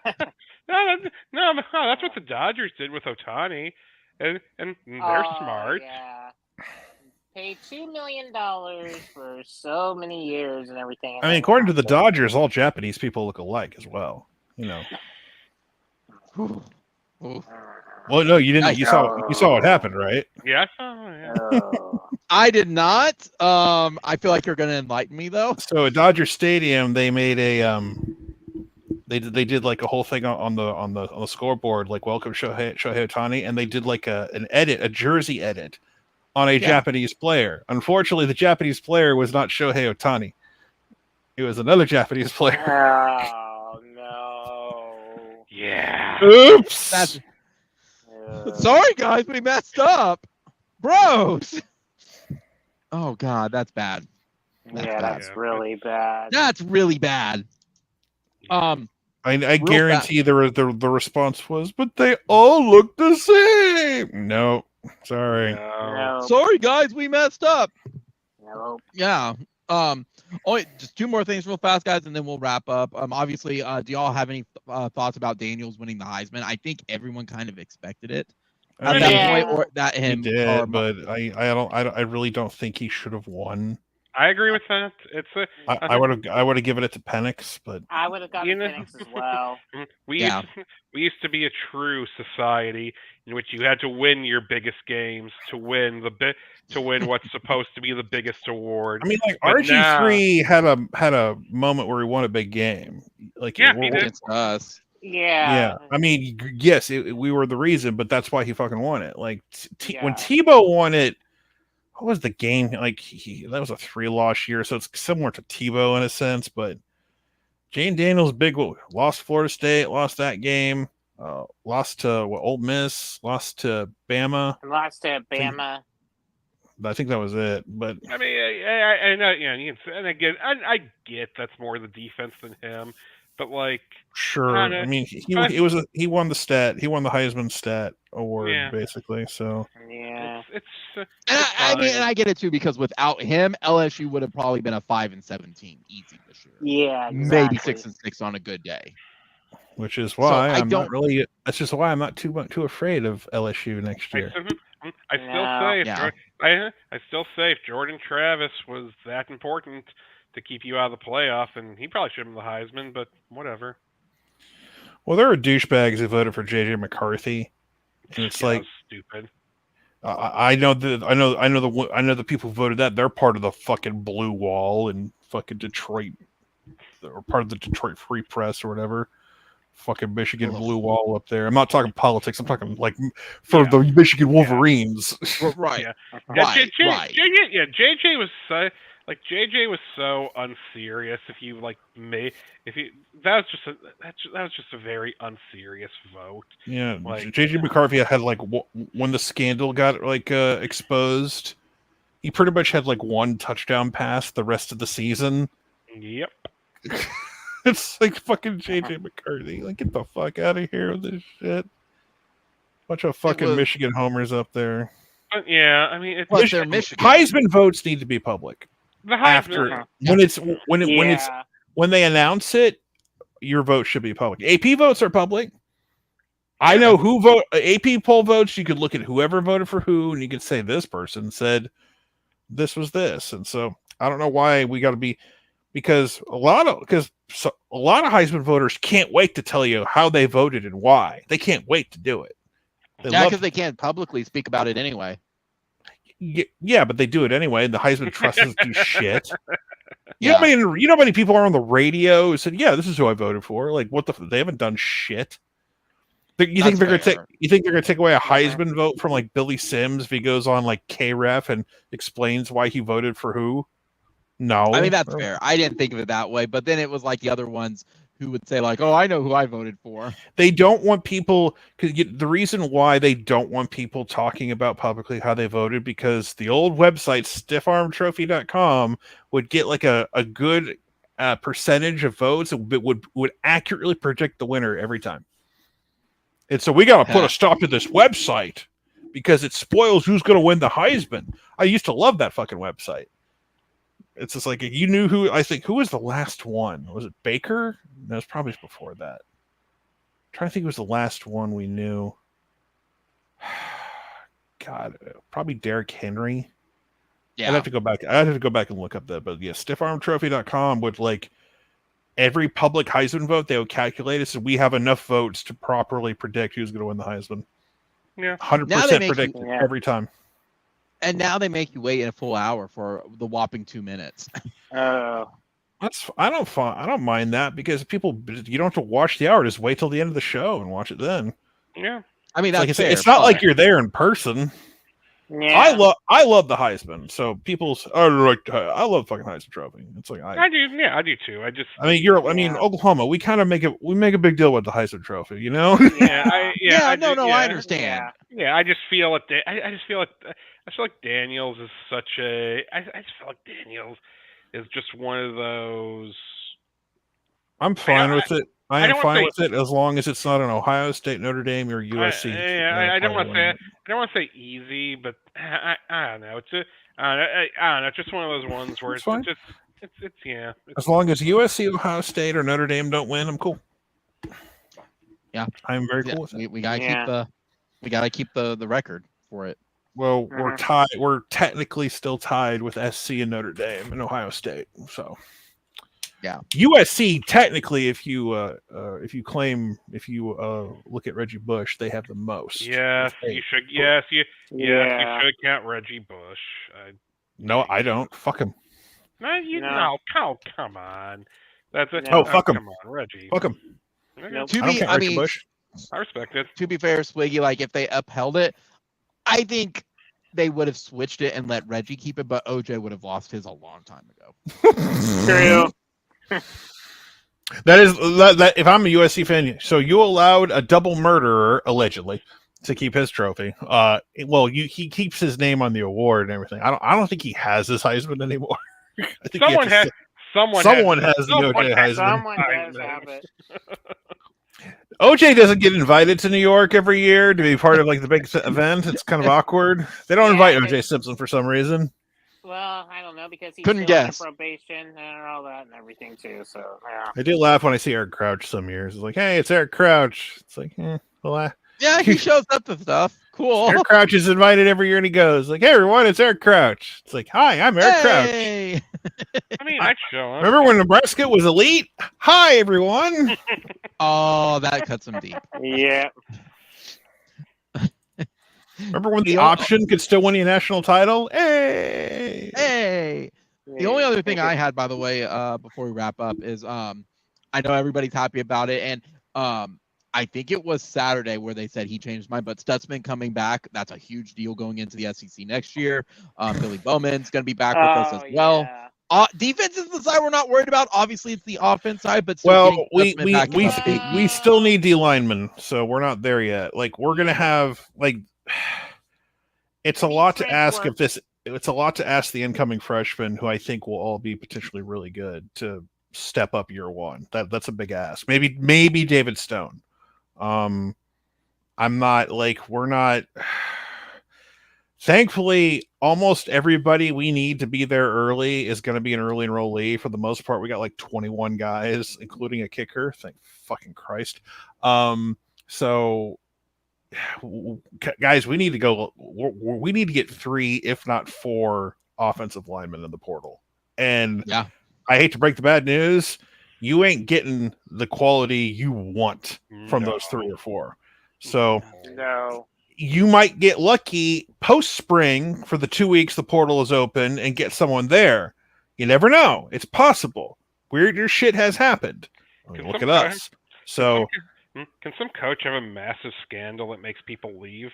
that's what the Dodgers did with Ohtani, and they're smart. Yeah. Pay $2 million for so many years and everything. I mean, according to the Dodgers, all Japanese people look alike as well. You know. Ooh. Well, no, you didn't. You saw what happened, right? Yeah. Yeah. I did not. I feel like you're going to enlighten me though. So at Dodger Stadium, they made a they did like a whole thing on the scoreboard, like welcome Shohei Ohtani, and they did like a jersey edit on a Japanese player. Unfortunately, the Japanese player was not Shohei Ohtani. It was another Japanese player. Oh no! Yeah. Oops. Sorry, guys, we messed up, bros. Oh God, that's bad. That's really bad. That's really bad. I guarantee the response was, but they all look the same. No, sorry. No. Sorry, guys, we messed up. No. Yeah. Just two more things real fast, guys, and then we'll wrap up. Obviously, do y'all have any thoughts about Daniels winning the Heisman? I think everyone kind of expected it at that Yeah. point, or that He him. did, but I really don't think he should have won. I agree with that. I would have given it to Penix, but I would have gotten Phoenix as well. We used to be a true society in which you had to win your biggest games to win what's supposed to be the biggest award. I mean, like But RG3 had a moment where he won a big game. Like Yeah, he did. It's us. Yeah. I mean, yes, we were the reason, but that's why he fucking won it. Like when Yeah. Tebow won it, what was the game? Like that was a 3-loss year, so it's similar to Tebow in a sense. But Jane Daniels lost Florida State, lost that game, lost to Ole Miss, lost to Bama. Lost to Bama. I think that was it. But I mean, I know, you can, and again, I get that's more the defense than him, but like, sure, I mean, he won the Heisman stat award basically. So Yeah. it's I mean, and I get it too, because without him, LSU would have probably been a 5-7 team easy this year. Yeah. Maybe Exactly. 6-6 on a good day. which is why I I'm don't- not really. That's just why I'm not too afraid of LSU next year. I still say if Jordan Travis was that important to keep you out of the playoff, and he probably should have been the Heisman, but whatever. Well, there are douchebags who voted for JJ McCarthy, and it's like stupid. I know the people who voted that they're part of the fucking blue wall in fucking Detroit, or part of the Detroit Free Press or whatever. fucking Michigan blue wall up there. I'm not talking politics. I'm talking like for the Michigan Wolverines. Right. Yeah. Right. JJ was so unserious. That was just a very unserious vote. Yeah, like JJ McCarthy had like when the scandal got like exposed, he pretty much had like one touchdown pass the rest of the season. Yep. It's like fucking JJ McCarthy. Like, get the fuck out of here with this shit. Bunch of fucking Michigan homers up there. Yeah, I mean, it's their Michigan. Heisman votes need to be public. The Heisman, when they announce it, your vote should be public. AP votes are public. I know who vote. AP poll votes. You could look at whoever voted for who, and you could say this person said this was this, and so I don't know why we got to be. Because a lot of Heisman voters can't wait to tell you how they voted and why. They can't wait to do it. Because they can't publicly speak about it anyway. Yeah, but they do it anyway, and the Heisman Trust doesn't do shit. You know how many people are on the radio who said, "Yeah, this is who I voted for." Like, what they haven't done shit. You think they're gonna take away a Heisman vote from like Billy Sims if he goes on like KREF and explains why he voted for who? No. I mean, that's fair. I didn't think of it that way, but then it was like the other ones who would say like, "Oh, I know who I voted for." They don't want people, because the reason why they don't want people talking about publicly how they voted, because the old website stiffarmtrophy.com would get like a good percentage of votes that would accurately predict the winner every time. And so we got to put a stop to this website because it spoils who's going to win the Heisman. I used to love that fucking website. It's just like, you knew who was the last one? Was it Baker? No, it was probably before that. I'm trying to think who was the last one we knew. God, probably Derrick Henry. Yeah. I'd have to go back and look up that. But yeah, stiffarmtrophy.com would like every public Heisman vote, they would calculate it so we have enough votes to properly predict who's going to win the Heisman. Yeah. 100% predict every time. And now they make you wait in a full hour for the whopping 2 minutes. I don't mind that because you don't have to watch the hour. Just wait till the end of the show and watch it then. Yeah. I mean, that's fair, it's not like you're there in person. Yeah. I love the Heisman. So I love fucking Heisman Trophy. It's like I do. Yeah, I do too. Oklahoma. We kind of make a big deal with the Heisman Trophy. You know? I understand. Yeah, I just feel it. I feel like Daniels is such a. I just feel like Daniels is just one of those. I'm fine with it. I am fine with it as long as it's not an Ohio State, Notre Dame, or USC. I don't want to say easy, but I don't know. I don't know. It's just one of those ones where it's As long as USC, Ohio State, or Notre Dame don't win, I'm cool. Yeah, I'm very cool with it. We gotta keep the record for it. Well, we're tied. We're technically still tied with SC and Notre Dame and Ohio State. So. Yeah, USC technically, if you look at Reggie Bush, they have the most. Yes, you should. Yes, you should count Reggie Bush. No, I don't. Fuck him. No, come on. That's it. Oh, fuck him. Come on, Reggie. Fuck him. Bush. I respect it. To be fair, Swiggy, like if they upheld it, I think they would have switched it and let Reggie keep it, but OJ would have lost his a long time ago. True. That if I'm a USC fan, so you allowed a double murderer allegedly to keep his trophy. He keeps his name on the award and everything. I don't think he has his Heisman anymore. I think someone has the OJ Heisman. Someone does have it. OJ doesn't get invited to New York every year to be part of like the big event. It's kind of awkward. They don't invite OJ Simpson for some reason. Well, I don't know because he's couldn't still guess on probation and all that and everything too. So yeah. I do laugh when I see Eric Crouch some years. It's like, hey, it's Eric Crouch. It's like, yeah, he shows up to stuff. Cool. Eric Crouch is invited every year and he goes like, hey everyone, it's Eric Crouch. It's like, hi, I'm Eric Crouch. I mean, I'd show up. Remember when Nebraska was elite? Hi everyone. Oh, that cuts him deep. Yeah. Remember when the option could still win you a national title? Hey! The only other thing I had, by the way, before we wrap up is I know everybody's happy about it, and I think it was Saturday where they said he changed his mind, but Stutsman coming back, that's a huge deal going into the SEC next year. Billy Bowman's going to be back with us as well. Yeah. Defense is the side we're not worried about. Obviously, it's the offense side, but still Well, getting Stutsman back is a big we still need D linemen, so we're not there yet. Like we're gonna have like it's a lot to ask if this. It's a lot to ask the incoming freshmen, who I think will all be potentially really good, to step up year one. That's a big ask. Maybe David Stone. I'm not like we're not. Thankfully, almost everybody we need to be there early is going to be an early enrollee. For the most part, we got like 21 guys, including a kicker. Thank fucking Christ. So, guys, we need to go. We need to get 3, if not 4, offensive linemen in the portal. And Yeah. I hate to break the bad news. You ain't getting the quality you want from those 3 or 4. So No. you might get lucky post spring for the 2 weeks the portal is open and get someone there. You never know. It's possible. Weirder shit has happened. I mean, look at us. So can some coach have a massive scandal that makes people leave?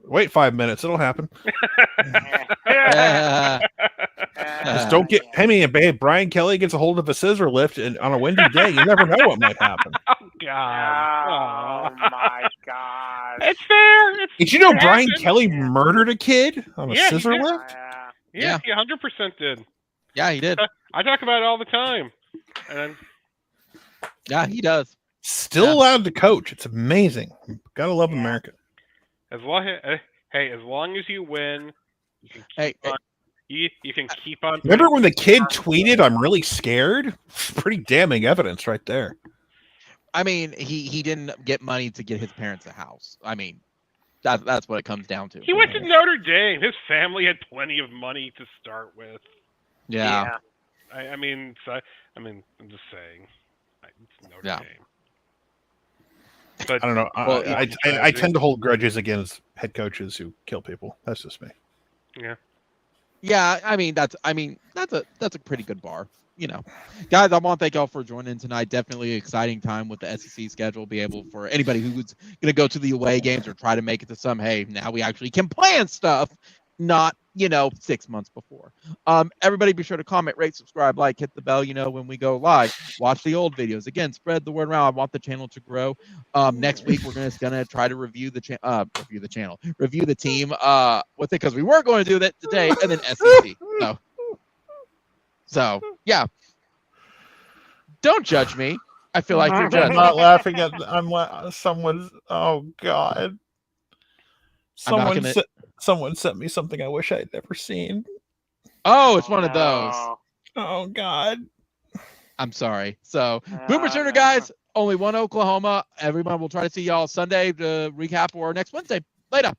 wait 5 minutes. It'll happen. Just don't get. Yeah. Hey, Brian Kelly gets a hold of a scissor lift, and on a windy day, you never know what might happen. Oh God! Oh my God. It's fair. Did you know Brian happened. Kelly murdered a kid on a Yeah, he scissor did. lift? Yeah, he 100% did. Yeah, he did. I talk about it all the time. And Yeah, he does. Still allowed to coach. It's amazing. Gotta love Yeah. America. as long as you win, you can Hey, you can keep on. Remember when the kid tweeted, "I'm really scared"? Pretty damning evidence right there. I mean, he didn't get money to get his parents a house. I mean, that's what it comes down to. He went to Notre Dame. His family had plenty of money to start with. Yeah. I mean, I'm just saying. It's Notre Yeah. Dame. But I don't know. Well, I tend to hold grudges against head coaches who kill people. That's just me. Yeah, I mean that's a pretty good bar, you know. Guys, I want to thank y'all for joining tonight. Definitely an exciting time with the SEC schedule. Be able for anybody who's gonna go to the away games or try to make it to some. Hey, now we actually can plan stuff, not 6 months before. Everybody be sure to comment, rate, subscribe, like, hit the bell. When we go live. Watch the old videos. Again, spread the word around. I want the channel to grow. Next week we're gonna try to review the team. With it because we were going to do that today, and then SEC. So yeah. Don't judge me. I feel like you're I'm judging. not laughing at. Someone's. Oh God. Someone sent me something I wish I'd never seen. Oh, it's one of those. Oh God. I'm sorry. So, Boomer Sooner, guys. Only one Oklahoma. Everyone will try to see y'all Sunday to recap or next Wednesday. Later.